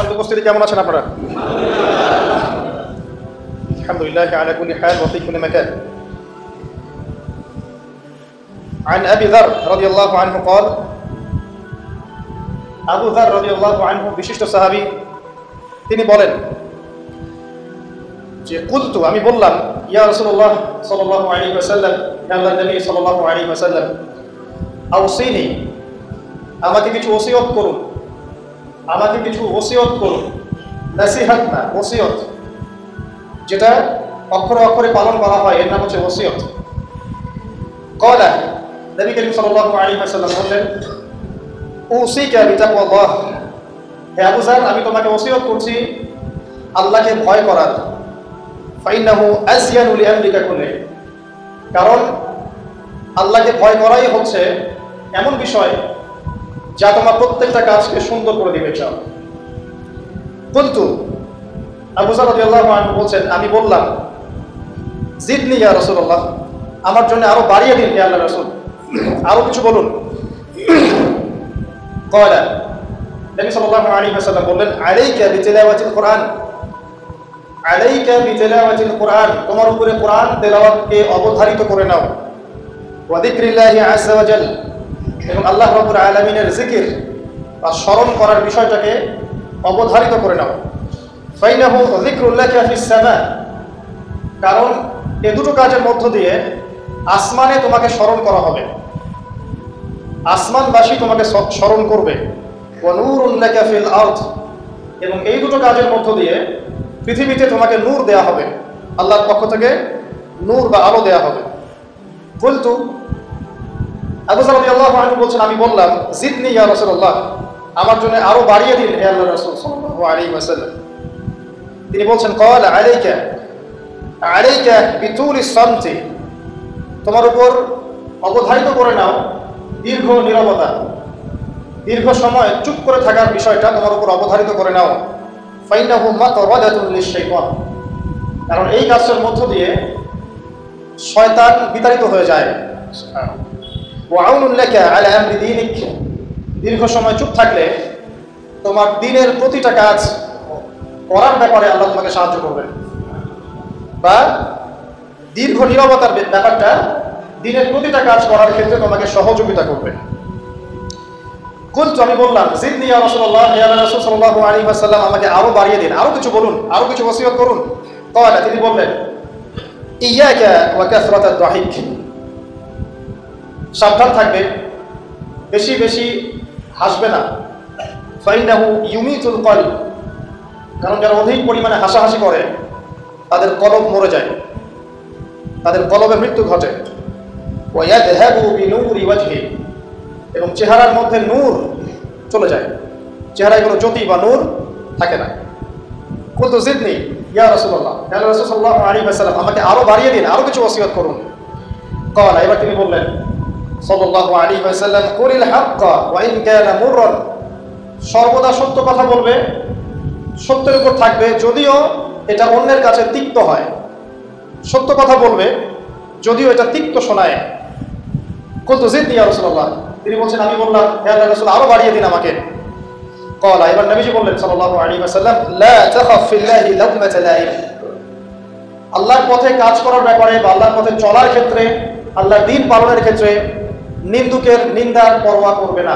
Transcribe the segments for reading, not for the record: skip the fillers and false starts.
সম্মানিত উপস্থিতি, কেমন আছেন আপনারা? আলহামদুলিল্লাহ আলা কুল্লি হাল ওয়া ফি কুল্লি মাকান। عن أبي ذر رضي الله عنه قال আবু যার রাদিয়াল্লাহু আনহু বিশিষ্ট সাহাবী, তিনি বলেন যে কুলতু, আমি বললাম, ইয়া রাসূলুল্লাহ সাল্লাল্লাহু আলাইহি ওয়াসাল্লাম, হে আল্লাহর নবী সাল্লাল্লাহু আলাইহি ওয়াসাল্লাম, আওসিনি, আমাকে কিছু ওসিয়ত করুন, আমাকে কিছু ওসিয়ত করুন। নাসিহাত না, ওসিয়ত, যেটা অক্ষরে অক্ষরে পালন করা হয় এর নাম হচ্ছে ওসিয়ত। ক্বালা, নবী করিম সাল্লাল্লাহু আলাইহি ওয়াসাল্লাম বললেন, উসিকা বিতাকওয়াল্লাহ, হে আবু যার, আমি তোমাকে ওসিয়ত করছি আল্লাহকে ভয় করার। ফাইন্নাহু আসয়ানু লিআমরিকা কুল্লি, কারণ আল্লাহকে ভয় করাই হচ্ছে এমন বিষয় যা তোমার প্রত্যেকটা কাজকে সুন্দর করে দিবে। চাও কুলতু, আবু যার রাদিয়াল্লাহু আনহু বলছেন, আমি বললাম, জিদনি ইয়া রাসূলুল্লাহ, আমার জন্য আরো বাড়িয়ে দিন হে আল্লাহর রাসূল, আরো কিছু বলুন। ক্বালা, নবী সাল্লাল্লাহু আলাইহি ওয়াসাল্লাম বললেন, আলাইকা বিতিলাওয়াতিল কুরআন, আলাইকা বিতিলাওয়াতিল কুরআন, তোমার উপরে কোরআন তেলাওয়াতকে অবধারিত করে নাও। ওয়া যিকরিল্লাহি আযজা ওয়া জাল, এবং আল্লাহ রাব্বুল আলামিনের জিকির বা স্মরণ করার বিষয়টাকে অবধারিত করে নাও। ফাইনাহু যিকরুল্লাহি ফিস সামা, কারণ এই দুটো কাজের মধ্য দিয়ে আসমানে তোমাকে স্মরণ করা হবে, আসমানবাসী তোমাকে স্মরণ করবে। ওয়া নূরুন লাকা ফিল আরদ, এবং এই দুটো কাজের মধ্য দিয়ে পৃথিবীতে তোমাকে নূর দেয়া হবে, আল্লাহর পক্ষ থেকে নূর বা আলো দেয়া হবে। বলতু, আবু যার রাদিয়াল্লাহু আনহু বলছেন, আমি বললাম, জিদনি ইয়া রাসূলুল্লাহ, আমার জন্য আরো বাড়িয়ে দিন হে আল্লাহর রাসূল সাল্লাল্লাহু আলাইহি ওয়াসাল্লাম। তিনি বলছেন, ক্বালা আলাইকা, আলাইকা বিতুলিস সামতি, তোমার উপর অবধারিত করে নাও দীর্ঘ নীরবতা, দীর্ঘ সময় চুপ করে থাকার বিষয়টা তোমার উপর অবধারিত করে নাও। ফাইন্নাহু মাতরাদাতুন লিশ-শাইতান, কারণ এই কাজের মধ্য দিয়ে শয়তান বিতাড়িত হয়ে যায়। ওয়া আউনুন লাকা আলা আমরি দীনিক, দীর্ঘ সময় চুপ থাকলে তোমার দ্বীনের প্রতিটা কাজ করার ব্যাপারে আল্লাহ তোমাকে সাহায্য করবেন, বা দীর্ঘ নীরবতার ব্যাপারটা দ্বীনের প্রতিটা কাজ করার ক্ষেত্রে তোমাকে সহযোগিতা করবে। কুলতু, আমি বললাম, জিদনি ইয়া রাসূলুল্লাহ, হে আল্লাহর রাসূল সাল্লাল্লাহু আলাইহি ওয়াসাল্লাম, আমাকে আরো বাড়িয়ে দিন, আরো কিছু বলুন, আরো কিছু ওসিয়ত করুন। ক্বালা, তিনি বললেন, ইয়াকা ওয়া কাসরাতাদ দাহিক, সাবধান থাকবে, বেশি বেশি হাসবে না। ফাইন্নাহু ইউমিতুল কলব, কারণ যারা অধিক পরিমাণে হাসাহাসি করে তাদের কলব মরে যায়, তাদের কলবে মৃত্যু ঘটে। ওয়া ইয়াযহাবু বিনূরি ওয়াজহি, এবং চেহারার মধ্যে নূর চলে যায়, চেহারায় কোনো জ্যোতি বা নূর থাকে না। কুলতু জিদনি ইয়া রাসূলুল্লাহ, হে আল্লাহর রাসূল সাল্লাল্লাহু আলাইহি ওয়াসাল্লাম, আমাকে আরো বাড়িয়ে দিন, আরো কিছু ওসিয়ত করুন। ক্বালা, এবার তিনি বললেন সাল্লাল্লাহু আলাইহি ওয়াসাল্লাম, কুলিল হাক্কা ওয়া ইন কানা মুররান, সর্বদা সত্য কথা বলবে, সত্যের উপর থাকবে, যদিও এটা অন্যের কাছে তিক্ত হয়। সত্য কথা বলবে যদিও এটা তিক্ত শোনায়। কুলতু জিদনি ইয়া রাসূলুল্লাহ, তিনি বলছেন, আমি বললাম, হে আল্লাহর রাসূল, আরো বাড়িয়ে দিন আমাকে। ক্বালা, এবার নবীজি বললেন সাল্লাল্লাহু আলাইহি ওয়াসাল্লাম, লা তাখাফ ফিল্লাহি লাওমাতা লাইম, আল্লাহর পথে কাজ করার ব্যাপারে বা আল্লাহর পথে চলার ক্ষেত্রে, আল্লাহর দ্বীন পালনের ক্ষেত্রে নিন্দুকের নিন্দার পরোয়া করবে না।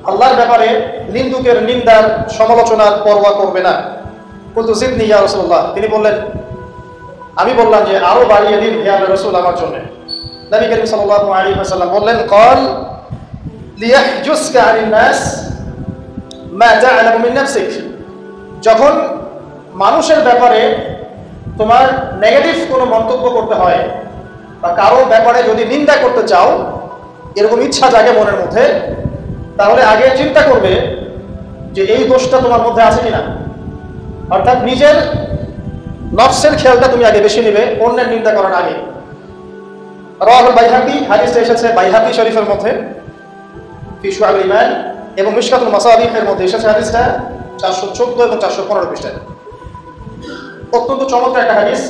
আল্লাহর ব্যাপারে নিন্দুকের নিন্দার সমালোচনার পরোয়া করবে না। কুলতু জিদনি ইয়া রাসূলুল্লাহ, তিনি বললেন, আমি বললাম যে আরো বাড়িয়ে দিন হে আল্লাহর রাসূল আমার জন্য। নবী করিম সাল্লাল্লাহু আলাইহি ওয়াসাল্লাম বললেন, ক্বাল লিয়াহজুসকা আনিন নাস মা তা'লামু মিন নাফসিক, যখন মানুষের ব্যাপারে তোমার নেগেটিভ কোনো মন্তব্য করতে হয় বা কারো ব্যাপারে যদি নিন্দা করতে চাও, এরকম ইচ্ছা জাগে মনের মধ্যে, তাহলে আগে চিন্তা করবে যে এই দোষটা তোমার মধ্যে আছে কিনা। অর্থাৎ নিজের নফসের খেয়ালটা তুমি আগে বেশি নেবে অন্যের নিন্দা করার আগে। রাওয়াহুল বাইহাকি, হাদিসটা এসেছে বাইহাকি শরীফের মধ্যে ফি শুআবুল ঈমান, এবং মিশকাতুল মাসাবিহের মধ্যে এসেছে হাদিসটা 414 এবং 415 পৃষ্ঠায়। অত্যন্ত চমৎকার একটা হাদিস।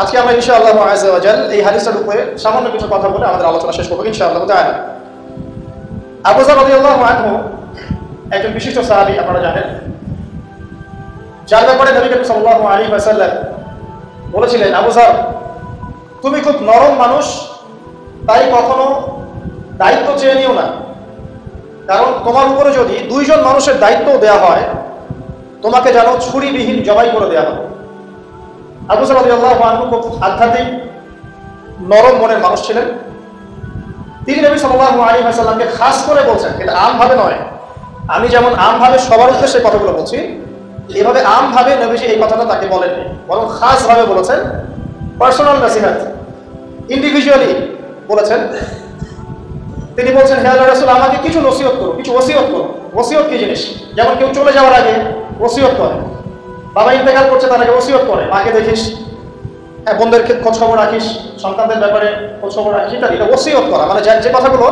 আজকে আমরা ইনশাআল্লাহ আযজা ওয়া জাল এই হাদিসটার উপরে সামান্য কিছু কথা বলে আমাদের আলোচনা শেষ করব ইনশাআল্লাহ তাআলা। আবু যার রাদিয়াল্লাহু আনহু একজন বিশিষ্ট সাহাবী, আপনারা জানেন, যার ব্যাপারে নবী করিম সাল্লাল্লাহু আলাইহি ওয়াসাল্লাম বলেছিলেন, আবু যর, তুমি খুব নরম মানুষ, তাই কখনো দায়িত্ব চেয়ে নিও না, কারণ তোমার উপরে যদি 2 জন মানুষের দায়িত্ব দেওয়া হয়, তোমাকে যেন ছুরিবিহীন জবাই করে দেওয়া হবে। আবু যর রাদিয়াল্লাহু আনহু খুব আধ্যাত্মিক নরম মনের মানুষ ছিলেন। তিনি নবী সাল্লাল্লাহু আলাইহি ওয়াসাল্লামকে খাস করে বলছেন, এটা আমভাবে নয়, আমি যেমন আমভাবে সবার উদ্দেশ্যে কথাগুলো বলছি, এভাবে আমভাবে নবীজি এই কথাটা তাকে বলেননি, বরং খাসভাবে বলেছেন, পার্সোনাল নসিহত, ইন্ডিভিজুয়ালি বলেছেন। তিনি বলছেন, হে আল্লাহর রাসূল, আমাকে কিছু নসিহত করো, কিছু ওসিয়ত করো। ওসিয়ত কি জিনিস? যেমন কেউ চলে যাওয়ার আগে ওসিয়ত করে, বাবা ইন্তেকাল করছে তার আগে ওসিয়ত করে, মাকে দেখিস, হ্যাঁ, বোনদের খোঁজ খবর রাখিস, সন্তানদের ব্যাপারে খোঁজ খবর রাখিস, ইত্যাদি। এটা ওসিয়ত করা, মানে যে কথাগুলো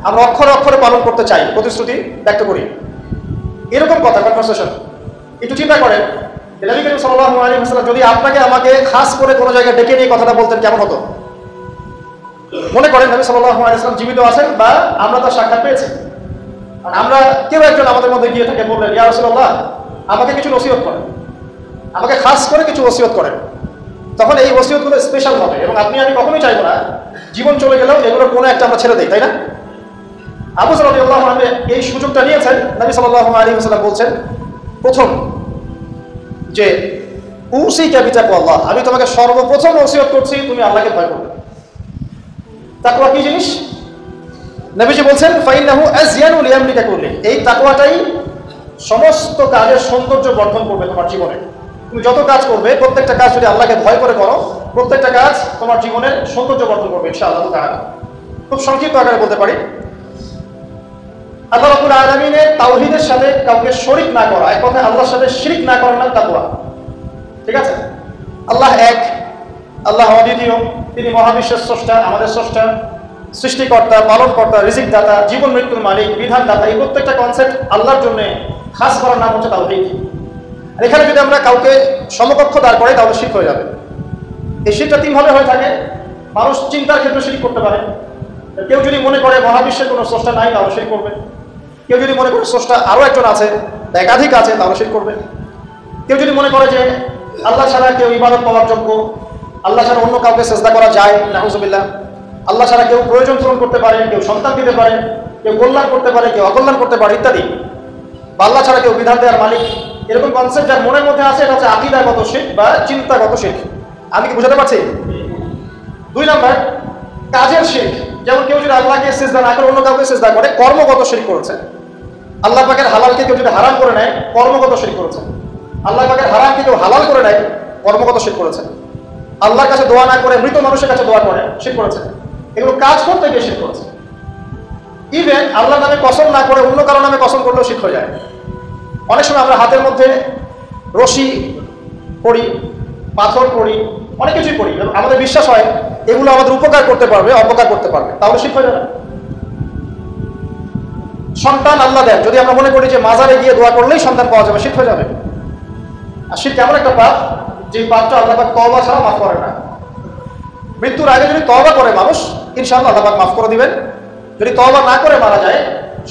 আমরা অক্ষরে অক্ষরে পালন করতে চাই, প্রতিশ্রুতি ব্যক্ত করি, এরকম কথা, কনভারসেশন। একটু চিন্তা করেন, নবী করিম সাল্লাল্লাহু আলাইহি ওয়াসাল্লাম যদি আপনাকে আমাকে খাস করে কোনো জায়গায় ডেকে নিয়ে কথাটা বলতেন, কেমন হতো? মনে করেন নবী সাল্লাল্লাহু আলাইহি ওয়াসাল্লাম জীবিত আছেন বা আমরা তার সাক্ষাৎ পেয়েছি, আর আমরা কেউ একজন আমাদের মধ্যে গিয়ে থাকে, বললেন, ইয়া রাসূলুল্লাহ, আমাকে কিছু নসিহত করেন, আমাকে খাস করে কিছু ওসিয়ত করেন। তখন এই ওসিয়তগুলো স্পেশাল হবে, এবং আপনি আমি কখনোই চাইবো না জীবন চলে গেলেও এগুলোর কোনো একটা আমরা ছেড়ে দিই, তাই না? আবু যর রাদিয়াল্লাহু আনহু এই সুযোগটা নিয়েছেন। নবী সাল্লাল্লাহু আলাইহি ওয়াসাল্লাম বলছেন, প্রথম যে উসিকা বিতাকওয়াল্লাহ, আমি তোমাকে সর্বপ্রথম ওসিয়ত করছি, তুমি আল্লাহকে ভয় করবে। তাকওয়া কি জিনিস? নবীজি বলছেন, ফাইন্নাহু আযয়ানু লিআমরিকা কুল্লি, এই তাকওয়াটাই সমস্ত কাজের সৌন্দর্য বর্ধন করবে তোমার জীবনে। তুমি যত কাজ করবে, প্রত্যেকটা কাজ যদি আল্লাহকে ভয় করে করো, প্রত্যেকটা কাজ তোমার জীবনের সৌন্দর্য বর্ধন করবে ইনশাআল্লাহ তাআলা। খুব সংক্ষিপ্ত আকারে বলতে পারি, আল্লাহ রাব্বুল আলামিনের তাওহীদের সাথে কাউকে শরীক না করা, এক কথায় আল্লাহর সাথে শিরক না করার নাম তাকওয়া। ঠিক আছে? আল্লাহ এক, আল্লাহ অদ্বিতীয়, তিনি মহাবিশ্বের স্রষ্টা, আমাদের স্রষ্টা, সৃষ্টিকর্তা, পালনকর্তা, রিজিক দাতা, জীবন মৃত্যুর মালিক, বিধান দাতা। এই প্রত্যেকটা কনসেপ্ট আল্লাহর জন্য খাস করার নাম হচ্ছে তাওহীদ। আর এখানে যদি আমরা কাউকে সমকক্ষ দাঁড় করাই, তাহলে শিরক হয়ে যাবে। এই শিরকটা 3 ভাবে হয়ে থাকে। মানুষ চিন্তার ক্ষেত্রে শিরক করতে পারে। কেউ যদি মনে করে মহাবিশ্বের কোনো স্রষ্টা নাই, তাহলে শিরক করবে। কেউ যদি মনে করে স্রষ্টা আরো একজন আছে, একাধিক আছে, তাহলে শিরক করবে। কেউ যদি মনে করে যে আল্লাহ ছাড়া কেউ ইবাদত পাওয়ার যোগ্য, আল্লাহ ছাড়া অন্য কাউকে সেজদা করা যায়, নাউযুবিল্লাহ, আল্লাহ ছাড়া কেউ প্রয়োজন পূরণ করতে পারে, কেউ সন্তান দিতে পারে, কেউ কল্যাণ করতে পারে, কেউ অকল্যাণ করতে পারে, ইত্যাদি, বা আল্লাহ ছাড়া কেউ বিধান দেওয়ার মালিক, এরকম কনসেপ্ট যার মনের মধ্যে আছে, এটা হচ্ছে আকীদাগত শিরক বা চিন্তাগত শিরক। আমি কি বুঝাতে পারছি? 2 নাম্বার, কাজের শিরক। যেমন কেউ যদি আল্লাহকে সিজদা না করে অন্য কাউকে সিজদা করে, কর্মগত শিরক করেছে। আল্লাহ পাকের হালালকে কেউ যদি হারাম করে নেয়, কর্মগত শিরক করেছে। আল্লাহ পাকের হারামকে কেউ হালাল করে নেয়, কর্মগত শিরক করেছে। আল্লাহর কাছে দোয়া না করে মৃত মানুষের কাছে দোয়া করে, শিরক করেছে। এগুলো কাজ করতে গিয়ে শিরক করেছে। ইভেন আল্লাহর নামে কসম না করে অন্য কারো নামে কসম করলেও শিরক হয়ে যায়। অনেক সময় আমরা হাতের মধ্যে রশি পড়ি, পাথর পড়ি, অনেক কিছুই পড়ি, আমাদের বিশ্বাস হয় এগুলো আমাদের উপকার করতে পারবে, অপকার করতে পারবে, তাহলে শিরক হয়ে যাবে। সন্তান আল্লাহ দেন, যদি আমরা মনে করি যে মাজারে গিয়ে দোয়া করলেই সন্তান পাওয়া যাবে, শিরক হয়ে যাবে। আর শিরক এমন একটা পাপ, যে পাপটা আল্লাহ পাক তওবা ছাড়া মাফ করে না। মৃত্যুর আগে যদি তওবা করে মানুষ, ইনশাআল্লাহ আল্লাহ পাক মাফ করে দিবেন। যদি তওবা না করে মারা যায়,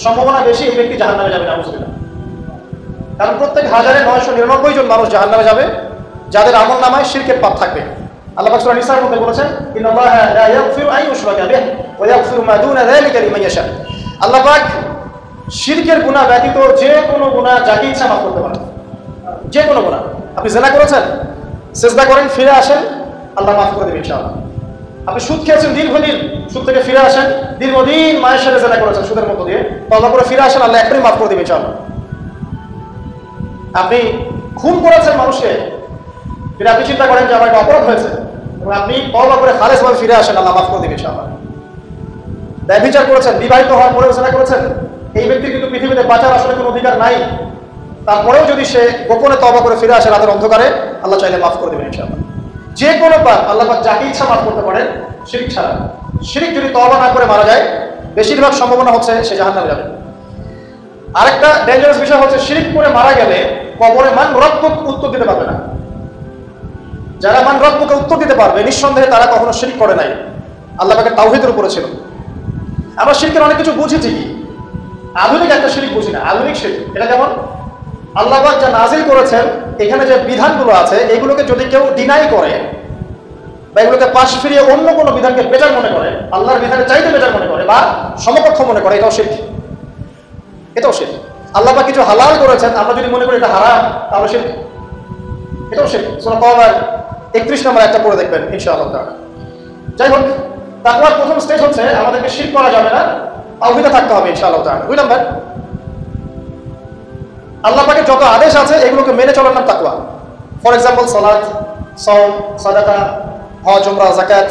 সম্ভাবনা বেশি এই ব্যক্তি জাহান্নামে যাবে, নাউযুবিল্লাহ। কারণ প্রত্যেক 1999 জন মানুষ জাহান্নামে যাবে, যাদের আমলনামায় শিরকের পাপ থাকবে। আল্লাহ পাক সূরা নিসার মধ্যে বলেছেন, ইন্নাল্লাহা লা ইয়াগফিরু আন ইউশরাকা বিহি ওয়া ইয়াগফিরু মা দুনা যালিকা লিমান ইয়াশা। আল্লাহ পাক শিরকের গুনাহ ব্যতীত যে কোনো গুনাহ যাকে ইচ্ছা মাফ করতে পারেন, যে কোনো গুনাহ। আপনি জিনা করেছেন, সিজদা করেন, ফিরে আসেন, আল্লাহ মাফ করে দেবেন ইনশাআল্লাহ। আপনি সুদ খেয়েছেন দীর্ঘদিন, সুদ থেকে ফিরে আসেন, দীর্ঘদিন মায়ের সাথে জিনা করেছেন সুদের মধ্য দিয়ে, তওবা করে ফিরে আসেন, আল্লাহ এখনই মাফ করে দেবেন ইনশাআল্লাহ। আপনি খুন করেছেন মানুষকে, যদি আপনি চিন্তা করেন যে আমার একটা অপরাধ হয়েছে, এবং আপনি তওবা করে খালেসভাবে ফিরে আসেন, আল্লাহ মাফ করে দেবেন ইনশাআল্লাহ। ব্যভিচার করেছেন, বিবাহিত হওয়ার পরেও জিনা করেছেন, এই ব্যক্তি কিন্তু পৃথিবীতে বাঁচার আসলে কোনো অধিকার নাই। তারপরেও যদি সে গোপনে তওবা করে ফিরে আসে রাতের অন্ধকারে, আল্লাহ চাইলে মাফ করে দেবেন ইনশাআল্লাহ। যে কোনো পাপ আল্লাহ পাক যাকে ইচ্ছা মাফ করতে পারেন, শিরক ছাড়া। শিরক যদি তওবা না করে মারা যায়, বেশিরভাগ সম্ভাবনা হচ্ছে সে জাহান্নামে যাবে। আরেকটা ডেঞ্জারাস বিষয় হচ্ছে, শিরক করে মারা গেলে কবরে মান রব্বুক উত্তর দিতে পারবে না। যারা মান রব্বুকে উত্তর দিতে পারবে, নিঃসন্দেহে তারা কখনো শিরক করে নাই, আল্লাহ পাকের তাওহীদের উপরে ছিল। আমরা শিরকের অনেক কিছু বুঝি ঠিকই, আধুনিক একটা শিরক বুঝি না, আধুনিক শিরক। এটা যেমন আল্লাহ পাক যা নাজিল করেছেন এখানে যে বিধানগুলো আছে এগুলোকে যদি কেউ ডিনাই করে বা এগুলোকে পাশ ফিরিয়ে অন্য কোনো বিধানকে বেটার মনে করে, আল্লাহর বিধানের চাইতে বেটার মনে করে বা সমকক্ষ মনে করে, এটাও শিরক। এটাও শিরক। আল্লাহ পাক কিছু হালাল করেছেন, আমরা যদি মনে করি এটা হারাম, তাহলে শিরক। এটাও শিরক। সূরা তাওবার 31 নম্বর একটা পড়ে দেখবেন ইনশাআল্লাহ তাআলা। যাই হোক, তাকওয়ার প্রথম স্টেজ হচ্ছে আমাদেরকে শিরক করা যাবে না, তাওহীদে থাকতে হবে ইনশাআল্লাহ তাআলা। 2 নম্বর, আল্লাহ পাকের যত আদেশ আছে এগুলোকে মেনে চলার নাম তাকওয়া। ফর এক্সাম্পল সালাত, সাওম, সাদাকা, হজ, উমরা, যাকাত,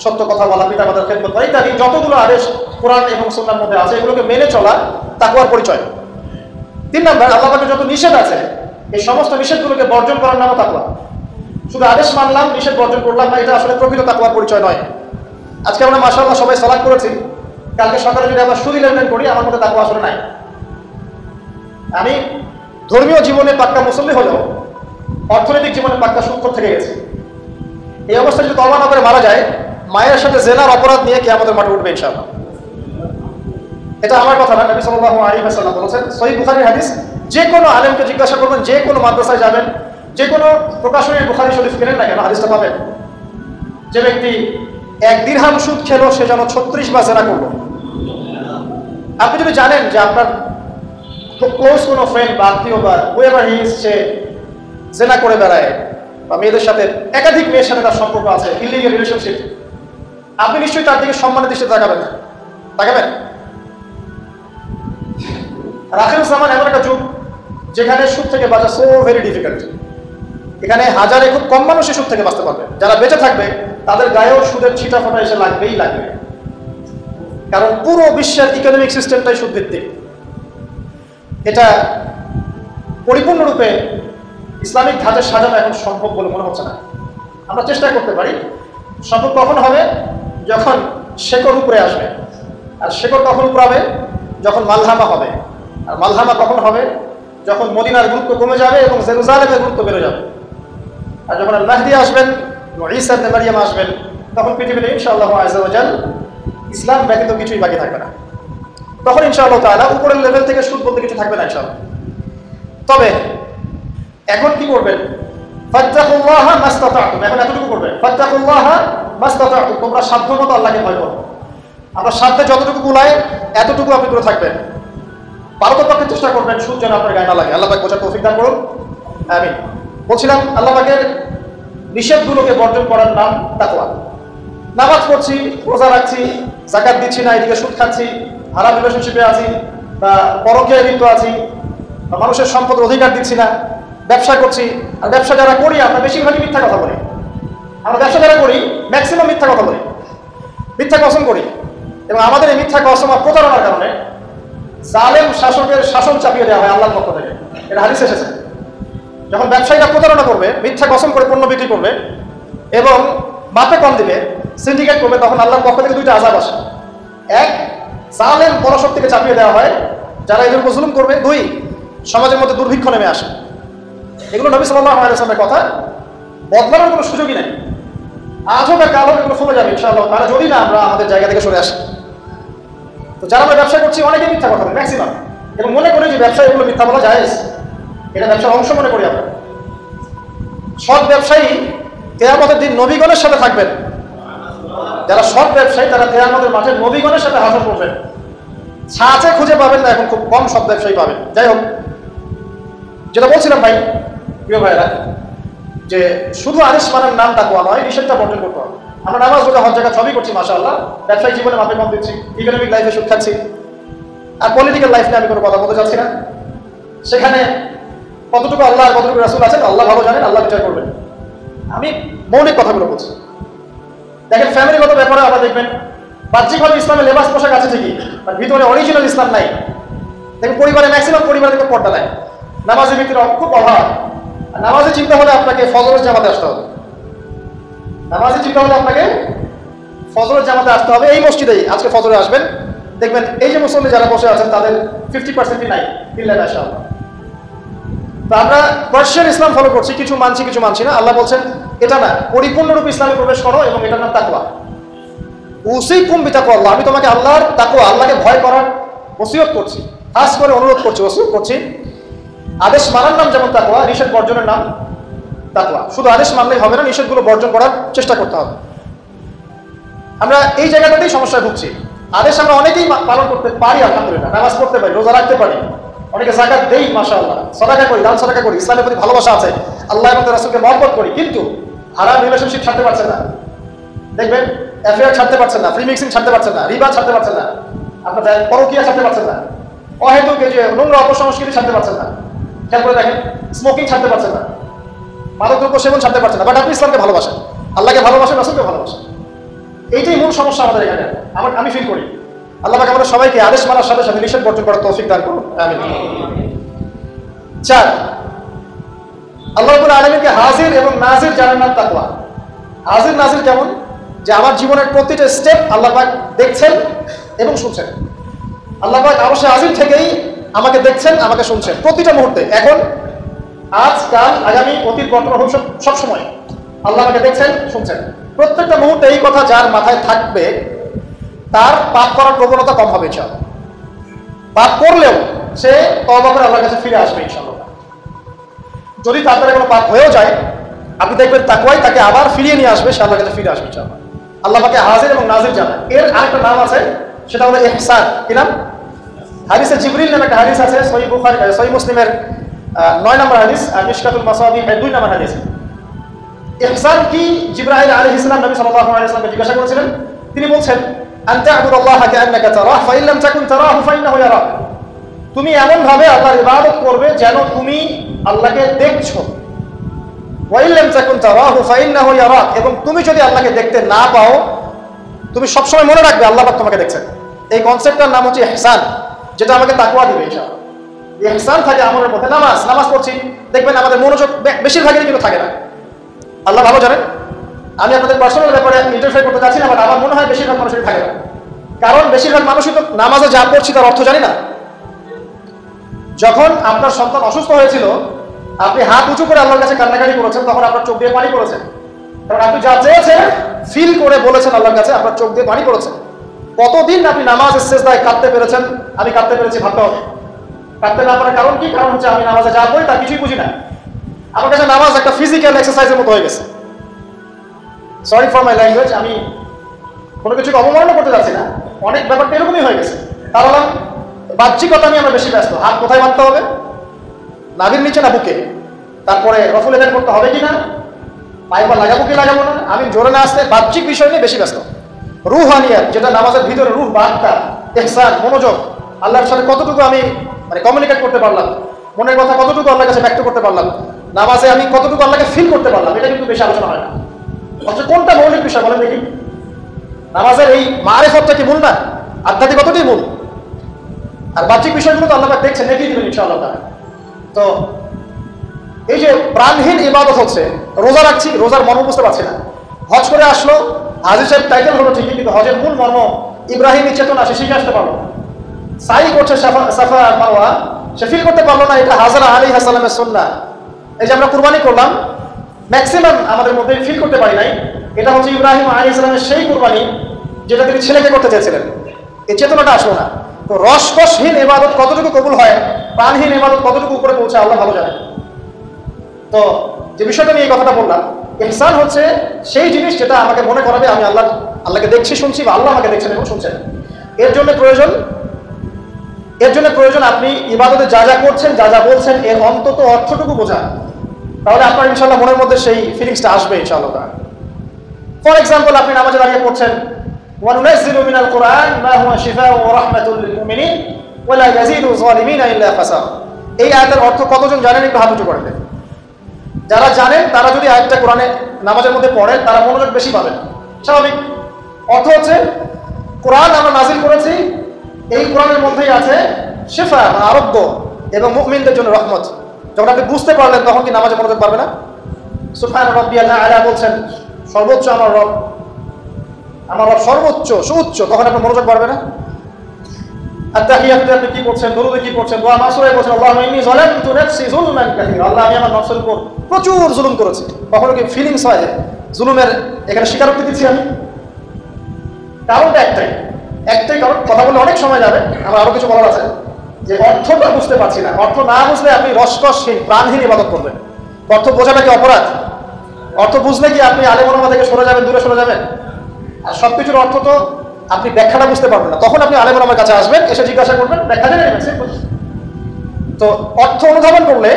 সত্য কথা বলা, পিতামাতার খেদমত করা ইত্যাদি যতগুলো আদেশ কোরআন এবং সুন্নাহর মধ্যে আছে এগুলোকে মেনে চলা তাকওয়ার পরিচয়। 3 নম্বর, আল্লাহ পাকের যত নিষেধ আছে এই সমস্ত নিষেধগুলোকে বর্জন করার নামও তাকওয়া। শুধু আদেশ মানলাম, নিষেধ বর্জন করলাম না, এটা আসলে প্রকৃত তাকওয়ার পরিচয় নয়। আজকে আমরা মাশাআল্লাহ সবাই সালাত করেছি, কালকে সকালে যদি আমরা সুদী লেনদেন করি আমার মধ্যে তাকওয়া আসলে নাই। আমি ধর্মীয় জীবনে পাক্কা মুসল্লি হলেও অর্থনৈতিক জীবনে পাক্কা সুদখোর থেকে গেছে। এই অবস্থায় যদি তওবা না করে মারা যায়, মায়ের সাথে জেনার অপরাধ নিয়ে কিয়ামতের মাঠে উঠবে ইনশাআল্লাহ। এটা আমার কথা না, নবী সাল্লাল্লাহু আলাইহি ওয়াসাল্লাম বলেছেন, সহিহ বুখারীর হাদিস। যে কোনো আলেমকে জিজ্ঞাসা করবেন, যে কোনো মাদ্রাসায় যাবেন, যে কোনো প্রকাশনীর বুখারী শরীফ কেনেন না কেন, হাদিসটা পাবেন। যে ব্যক্তি 1 দিরহাম সুদ খেলো সে যেন 36 বার জেনা করলো। আপনি যদি জানেন যে আপনার ক্লোজ কোনো ফ্রেন্ড বা আত্মীয় বা হুয়েভার হি ইজ, সে জেনা করে বেড়ায় বা মেয়েদের সাথে একাধিক মেয়ের সাথে তার সম্পর্ক আছে, ইলিগাল রিলেশনশিপ, আপনি নিশ্চয়ই তার দিকে সম্মানের দৃষ্টিতে তাকাবেন না, তাকাবেন? আর আখিরুজ জামান এমন একটা যুগ যেখানে সুদ থেকে বাঁচা সো ভেরি ডিফিকাল্ট। এখানে হাজারে খুব কম মানুষই সুদ থেকে বাঁচতে পারবে। যারা বেঁচে থাকবে তাদের গায়েও সুদের ছিটা ফোটা এসে লাগবেই লাগবে, কারণ পুরো বিশ্বের ইকোনমিক সিস্টেমটাই সুদ ভিত্তিক। এটা পরিপূর্ণরূপে ইসলামিক ধাঁচে সাজানো এখন সম্ভব বলে মনে হচ্ছে না। আমরা চেষ্টা করতে পারি। সম্ভব কখন হবে? যখন শেকড় উপরে আসবে। আর শেকড় কখন উপরে হবে? যখন মালহামা হবে। আর মালহামা কখন হবে? যখন মদিনার গুরুত্ব কমে যাবে এবং জেরুজালেমের গুরুত্ব বেড়ে যাবে। আর যখন আল মাহদি আসবেন, ঈসা ইবনে মারইয়াম আসবেন, তখন পৃথিবীতে ইনশাআল্লাহু আযজা ওয়া জাল ইসলাম ব্যতীত কিছুই বাকি থাকবে না। তখন ইনশাআল্লাহ তাআলা উপরের লেভেল থেকে সুদ বলতে কিছু থাকবে না ইনশাআল্লাহ। তবে এখন কি করবেন? ফাত্তাকুল্লাহা মাসতাতা'তুম। এখন এতটুকু করবেন, ফাত্তাকুল্লাহা মাসতাতা'তুম, তোমরা সাধ্যমতো আল্লাহকে ভয় করো। আমরা সাধ্যে যতটুকু কুলায় এতটুকু আপনি করে থাকবেন। পারতপক্ষে চেষ্টা করবেন সুদ যেন আপনার গায়ে না লাগে। আল্লাহ পাক বোঝার তৌফিক দান করুন, আমিন। বলছিলাম আল্লাহ পাকের নিষেধগুলোকে বর্জন করার নাম তাকওয়া। নামাজ পড়ছি, রোজা রাখছি, যাকাত দিচ্ছি না, এদিকে সুদ খাচ্ছি, হারাম রিলেশনশিপে আছি, বা পরকীয়ায় লিপ্ত আছি, বা মানুষের সম্পদের অধিকার দিচ্ছি না, ব্যবসা করছি। আর ব্যবসা যারা করি আমরা বেশিরভাগই মিথ্যা কথা বলি। আমরা ব্যবসা যারা করি ম্যাক্সিমাম মিথ্যা কথা বলি, মিথ্যা কসম করি। এবং আমাদের এই মিথ্যা কসম আর প্রতারণার কারণে জালেম শাসকের শাসন চাপিয়ে দেওয়া হয় আল্লাহর পক্ষ থেকে। এটা হাদিসে এসেছে। যখন ব্যবসায়ীরা প্রতারণা করবে, মিথ্যা কসম করে পণ্য বিক্রি করবে এবং মাপে কম দিবে, সিন্ডিকেট করবে, তখন আল্লাহর পক্ষ থেকে 2টা আযাব আসে। 1, জালেম পরাশক্তিকে চাপিয়ে দেওয়া হয় যারা এদের উপর জুলুম করবে। 2, সমাজের মধ্যে দুর্ভিক্ষ নেমে আসে। এগুলো নবী সাল্লাল্লাহু আলাইহি ওয়াসাল্লামের কথা, বদলানোর কোনো সুযোগই নেই। আজ হোক আর কাল হোক এগুলো ফলে যাবে ইনশাআল্লাহ, তারা যদি না আমরা আমাদের জায়গা থেকে সরে আসি। তো যারা আমরা ব্যবসা করছি অনেকেই মিথ্যা কথা বলে ম্যাক্সিমাম, এবং মনে করি যে ব্যবসায় এগুলো মিথ্যা বলা জায়েজ, এটা ব্যবসার অংশ মনে করি আমরা। সৎ ব্যবসায়ী কিয়ামতের দিন নবীগণের সাথে থাকবেন। যারা সৎ ব্যবসায়ী তারা কিয়ামতের মাঠে নবীগণের সাথে হাসর করবেন। ছাঁচে খুঁজে পাবেন না, এখন খুব কম সৎ ব্যবসায়ী পাবেন। যাই হোক, যেটা বলছিলাম ভাই, প্রিয় ভাইরা, যে শুধু আদেশ মানার নাম তাকওয়া নয়, নিষেধটা বর্জন করতে হবে। আমরা নামাজ, রোজা, হজ, যাকাত সবই করছি মাশাআল্লাহ, ব্যবসায়িক জীবনে মাপে কম দিচ্ছি, ইকোনমিক লাইফে সুদ খাচ্ছি। আর পলিটিক্যাল লাইফ নিয়ে আমি কোনো কথা বলতে চাচ্ছি না। সেখানে কতটুকু আল্লাহ আর কতটুকু রাসূল আছেন আল্লাহ ভালো জানেন, আল্লাহ বিচার করবেন। আমি মৌলিক কথাগুলো বলছি। দেখেন, ফ্যামিলিগত ব্যাপারে আমরা দেখবেন বাহ্যিকভাবে ইসলামের লেবাস পোশাক আছে ঠিকই, আর ভিতরে অরিজিনাল ইসলাম নাই। দেখবেন পরিবারে ম্যাক্সিমাম পরিবারে দেখবেন পর্দা নাই, নামাজের ভিতরে খুব অভাব। নামাজে চিন্তা হলে আপনাকে ফজরের জামাতে আসতে হবে। নামাজে চিন্তা হলে আপনাকে ফজরের জামাতে আসতে হবে। এই মসজিদেই আজকে ফজরে আসবেন, দেখবেন এই যে মুসল্লি যারা বসে আছেন তাদের 50%ই নাই, ইল্লাল্লাহ মাশাআল্লাহ। তো আমরা পার্সিয়ান ইসলাম ফলো করছি, কিছু মানছি কিছু মানছি না। আল্লাহ বলছেন এটা না, পরিপূর্ণরূপে ইসলামে প্রবেশ করো, এবং এটার নাম তাকওয়া। উসিকুম বিতাকওয়াল্লাহ, আমি তোমাকে আল্লাহর তাকওয়া, আল্লাহকে ভয় করার ওসিয়ত করছি, খাস করে অনুরোধ করছি, ওসিয়ত করছি, আদেশ মানার নাম যেমন তাকওয়া, নিষেধ বর্জনের নাম তাকওয়া। শুধু আদেশ মানলেই হবে না, নিষেধগুলো বর্জন করার চেষ্টা করতে হবে। আমরা এই জায়গাটাতেই সমস্যায় ভুগছি। আদেশ আমরা অনেকেই পালন করতে পারি, আলহামদুলিল্লাহ, নামাজ পড়তে পারি, রোজা রাখতে পারি, অনেকে যাকাত দেই, মাশাআল্লাহ, সাদাকা করি, দান সাদাকা করি, ইসলামের প্রতি ভালোবাসা আছে, আল্লাহ এবং তার রাসূলকে মহব্বত করি, কিন্তু হারাম রিলেশনশিপ ছাড়তে পারছেন না। দেখবেন অ্যাফেয়ার ছাড়তে পারছেন না, ফ্রি মিক্সিং ছাড়তে পারছেন না, রিবা ছাড়তে পারছেন না, আপনার পরকীয়া ছাড়তে পারছেন না, অহেতুক যে নোংরা অপসংস্কৃতি ছাড়তে পারছেন না, খেয়াল করে দেখেন, স্মোকিং ছাড়তে পারছেন না, মাদকদ্রব্য সেবন ছাড়তে পারছেন না, বাট আপনি ইসলামকে ভালোবাসেন, আল্লাহকে ভালোবাসেন, রাসূলকে ভালোবাসেন। এইটাই মূল সমস্যা আমাদের এখানে, আমি ফিল করি। আল্লাহ পাক আমাদের সবাইকে আদেশ মানার সাথে সাথে নিষেধ বর্জন করার তৌফিক দান করুন, আমিন। 4, আল্লাহ রাব্বুল আলামিনকে হাজির এবং নাজির জানার নাম তাকওয়া। হাজির নাজির কেমন? যে আমার জীবনের প্রতিটা স্টেপ আল্লাহ পাক দেখছেন এবং শুনছেন। আল্লাহ পাক অবশ্যই হাজির থেকেই আমাকে দেখছেন, আমাকে শুনছেন প্রতিটা মুহূর্তে, এখন, আজ, কাল, আগামী, অতীত, বর্তমান, ভবিষ্যৎ, সব সময় আল্লাহ আমাকে দেখছেন, শুনছেন। প্রত্যেকটা মুহূর্তে এই কথা যার মাথায় থাকবে তার পাপ করার প্রবণতা কম হবে ইনশাআল্লাহ। পাপ করলেও সে তওবা করে আল্লাহর কাছে ফিরে আসবে ইনশাআল্লাহ। যদি তার দ্বারা কোনো পাপ হয়েও যায়, আপনি দেখবেন তাকওয়াই তাকে আবার ফিরিয়ে নিয়ে আসবে, সে আল্লাহর কাছে ফিরে আসবে ইনশাআল্লাহ। আল্লাহ পাকে হাজির এবং নাজির জানায়। এর আরেকটা নাম আছে, সেটা হলো ইহসান। কি নাম? হাদিসে জিবরিল নামে একটা হাদিস আছে, সহিহ বুখারী, সহিহ মুসলিমের 9 নম্বর হাদিস, আর মিশকাতুল মাসাবিহ 2 নম্বর হাদিস। ইহসান কি? জিবরাইল আলাইহিস সালাম নবী সাল্লাল্লাহু আলাইহি ওয়াসাল্লামকে জিজ্ঞাসা করেছিলেন। তিনি বলছেন, আনতা আবুদুল্লাহ কাআন্নাকা তারাহু ফাইন লাম তাকুন তারাহু ফাইন্নাহু ইয়ারাক। তুমি এমন ভাবে আল্লাহর ইবাদত করবে যেন তুমি আল্লাহকে দেখছো। ওয়াইন লাম তাকুন তারাহু ফাইন্নাহু ইয়ারাক, এবং তুমি যদি আল্লাহকে দেখতে না পাও, তুমি সবসময় মনে রাখবে আল্লাহ পাক তোমাকে দেখছেন। এই কনসেপ্টটার নাম হচ্ছে ইহসান, যেটা আমাকে তাকওয়া দিবে ইনশাআল্লাহ। ইহসান থাকে আমলের মধ্যে। নামাজ পড়ছি, দেখবেন আমাদের মনোযোগ বেশিরভাগই কিন্তু থাকে না। আল্লাহ ভালো জানেন, আমি আপনাদের পার্সোনাল ব্যাপারে ইন্টারফেয়ার করতে চাচ্ছি না, বাট আমার মনে হয় বেশিরভাগ মানুষের থাকে না। কারণ বেশিরভাগ মানুষই তো নামাজে যা পড়ছি তার অর্থ জানি না। যখন আপনার সন্তান অসুস্থ হয়েছিল, আপনি হাত উঁচু করে আল্লাহর কাছে কান্নাকাটি করেছেন, তখন আপনার চোখ দিয়ে পানি পড়েছে, কারণ আপনি যা চেয়েছেন ফিল করে বলেছেন আল্লাহর কাছে, আপনার চোখ দিয়ে পানি পড়েছে। কতদিন আপনি নামাজের সিজদায় কাঁদতে পেরেছেন? আমি কাঁদতে পেরেছি, ভাবতে হবে। কাঁদতে না পারার কারণ কি? কারণ হচ্ছে আমি নামাজে যা পড়ি তার কিছুই বুঝি না। আমার কাছে নামাজ একটা ফিজিক্যাল এক্সারসাইজের মতো হয়ে গেছে। সরি ফর মাই ল্যাঙ্গুয়েজ, আমি কোনো কিছুকে অবমাননা করতে যাচ্ছি না, অনেক ব্যাপারটা এরকমই হয়ে গেছে। কারণ বাহ্যিকতা নিয়ে আমরা বেশি ব্যস্ত। হাত কোথায় বাঁধতে হবে? নাভির নিচে না বুকে? তারপরে রফুল এদান করতে হবে কিনা, পায়ে বা লাগাবো কি লাগাবো না, আমি জোরে না আসতে, বাহ্যিক বিষয় নিয়ে বেশি ব্যস্ত। রুহানিয়াত, যেটা নামাজের ভিতরে রুহ বা আত্মা, ইহসান, মনোযোগ, আল্লাহর সাথে কতটুকু আমি কমিউনিকেট করতে পারলাম, মনের কথা কতটুকু আল্লাহর কাছে ব্যক্ত করতে পারলাম, নামাজে আমি কতটুকু আল্লাহকে ফিল করতে পারলাম, এটা কিন্তু বেশি আলোচনা হয় না। অথচ কোনটা মৌলিক বিষয় বলেন দেখি? নামাজের এই মারিফতটা কি মূল না? আধ্যাত্মিকতাটাই মূল। আর বাহ্যিক বিষয়গুলো তো আল্লাহ পাক দেখছেন, নেকি দিবেন ইনশাআল্লাহ তাআলা। তো এই যে প্রাণহীন ইবাদত হচ্ছে, রোজা রাখছি, রোজার মর্ম বুঝতে পারছি না। হজ করে আসলো, হাজী সাহেব টাইটেল হলো ঠিকই, কিন্তু হজের মূল মর্ম, ইব্রাহিমী চেতনা সে শিখে আসতে পারলো না। সাই করছে সাফা আর মারওয়া, সে ফিল করতে পারলো না এটা হাজরা আলাইহিস সালামের সুন্নাহ। এই যে আমরা কুরবানি করলাম, ম্যাক্সিমাম আমাদের মধ্যে ফিল করতে পারি নাই এটা হচ্ছে ইব্রাহিম আলাইহিস সালামের সেই কুরবানি যেটা তিনি ছেলেকে করতে চেয়েছিলেন। এই চেতনাটা আসলো না। তো রসকসহীন ইবাদত কতটুকু কবুল হয়, প্রাণহীন ইবাদত কতটুকু উপরে পৌঁছে, আল্লাহ ভালো জানেন। তো যে বিষয়টা নিয়ে এই কথাটা বললাম, ইহসান হচ্ছে সেই জিনিস যেটা আমাকে মনে করাবে আমি আল্লাহকে দেখছি, শুনছি, বা আল্লাহ আমাকে দেখছেন এবং শুনছেন। এর জন্য প্রয়োজন আপনি ইবাদতে যা যা করছেন, যা যা বলছেন, এর অন্তত অর্থটুকু বোঝা। তাহলে আপনার ইনশাআল্লাহ মনের মধ্যে সেই ফিলিংসটা আসবে ইনশাআল্লাহ। ফর এক্সাম্পল, আপনি নামাজে দাঁড়িয়ে পড়ছেন, ওয়া নুনাজ্জিলু মিনাল কুরআন মা হুয়া শিফাa'un ওয়া রাহমাতুল লিল মুমিনিন ওয়া লা ইয়াজিদু যালিমিনা ইল্লা খাসারা। এই আয়াতের অর্থ কতজন জানেন? একটু হাত উঁচু করে দেন। যারা জানেন তারা যদি আয়াতটা কোরআনে নামাজের মধ্যে পড়েন, তারা মনোযোগ বেশি পাবেন, স্বাভাবিক। অর্থ হচ্ছে কোরআন আমরা নাজিল করেছি, এই কোরআনের মধ্যেই আছে শিফা, আরোগ্য, এবং মুমিনদের জন্য রহমত। যখন আপনি বুঝতে পারলেন, তখন কি নামাজে মনোযোগ পারবে না? সুবহান রাব্বিয়াল আ'লা বলছেন, সর্বোচ্চ আমার রব সর্বোচ্চ, সুউচ্চ, তখন আপনার মনোযোগ পারবে না? আত্তাহিয়াতুতে আপনি কি পড়ছেন, দরুদে কি পড়ছেন, দোয়া মাসুরায় বলছেন, আল্লাহুম্মা ইন্নী যালামতু নাফসি যুলমান কাসীরা, আল্লাহ আমি আমার নফসের উপর প্রচুর জুলুম করেছি। কখনো কি ফিলিংস হয় যে জুলুমের এখানে স্বীকারোক্তি দিচ্ছি আমি? কারণটা একটাই, একটাই কারণ, কথা বললে অনেক সময় যাবে, আমার আরো কিছু বলার আছে, যে অর্থটা বুঝতে পারছি না। অর্থ না বুঝলে আপনি রসকসহীন প্রাণহীন ইবাদত করবেন। অর্থ বোঝাটা কি অপরাধ? অর্থ বুঝলে কি আপনি আলেম ওলামা থেকে সরে যাবেন, দূরে সরে যাবেন? আর সবকিছুর অর্থ তো আপনি ব্যাখ্যাটা বুঝতে পারবেন না, তখন আপনি আলেম ওলামার কাছে আসবেন, এসে জিজ্ঞাসা করবেন, ব্যাখ্যা জেনে নেবেন। তো অর্থ অনুধাবন করলে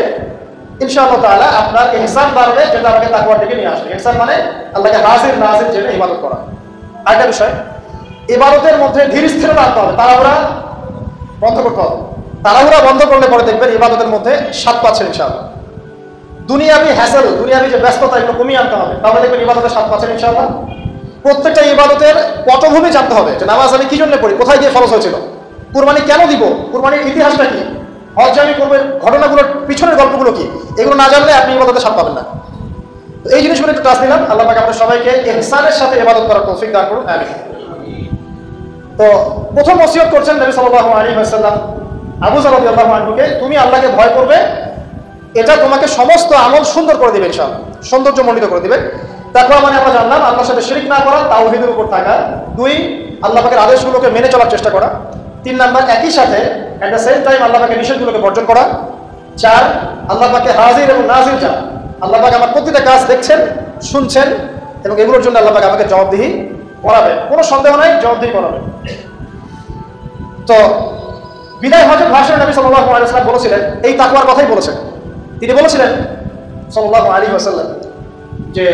ইনশাআল্লাহ তাআলা আপনার ইহসান বাড়বে, যেটা আমাকে তাকওয়ার দিকে নিয়ে আসবে। ইহসান মানে আল্লাহকে হাজির নাজির জেনে ইবাদত করা। আরেকটা বিষয়, ইবাদতের মধ্যে ধীর স্থিরতা আনতে হবে, তাড়াহুড়া বন্ধ করতে হবে। তাড়াহুড়া বন্ধ করলে পরে দেখবেন ইবাদতের মধ্যে স্বাদ পাচ্ছেন ইনশাআল্লাহ। দুনিয়াবি হ্যাসেল, দুনিয়াবি যে ব্যস্ততা, এগুলো কমিয়ে আনতে হবে, তাহলে দেখবেন ইবাদতের স্বাদ পাচ্ছেন ইনশাআল্লাহ। প্রত্যেকটা ইবাদতের পটভূমি জানতে হবে, যে নামাজ আমি কি জন্য পড়ি, কোথায় গিয়ে ফরজ হয়েছিল, কুরবানি কেন দিব, কুরবানির ইতিহাসটা কি, হজ আমি করবো ঘটনাগুলোর পিছনের গল্পগুলো কি, এগুলো না জানলে আপনি ইবাদতের স্বাদ পাবেন না। তো এই জিনিসগুলো একটু টাচ দিলাম। আল্লাহ পাক আপনাদের সবাইকে ইহসানের সাথে ইবাদত করার তৌফিক দান করুন, আমিন। তো প্রথম ওসিয়ত করছেন নবী সাল্লাল্লাহু আলাইহি ওয়াসাল্লাম আবু যর রাদিয়াল্লাহু আনহুকে, তুমি আল্লাহকে ভয় করবে, এটা তোমাকে সমস্ত আমল সুন্দর করে দিবে ইনশাআল্লাহ, সৌন্দর্যমণ্ডিত করে দিবে। তাকওয়া মানে আমরা জানলাম আল্লাহর সাথে শিরক না করা, তাওহীদের উপর থাকা। 2, আল্লাহ পাকের আদেশগুলোকে মেনে চলার চেষ্টা করা। 3 নাম্বার, একই সাথে এট দ্য সেম টাইম আল্লাহ পাকের নিষেধগুলোকে বর্জন করা। 4, আল্লাহ পাকে হাজির এবং নাজির জানা, আল্লাহ পাক আমার প্রতিটা কাজ দেখছেন, শুনছেন, এবং এগুলোর জন্য আল্লাহ পাক আমাকে জবাবদিহি করাবেন, কোনো সন্দেহ নাই, জবাবদিহি করাবেন। তো বিদায় হজের ভাষণে নবী সাল্লাল্লাহু আলাইহি ওয়াসাল্লাম বলেছিলেন, এই তাকওয়ার কথাই বলেছেন। তিনি বলেছিলেন সাল্লাল্লাহু আলাইহি ওয়াসাল্লাম যে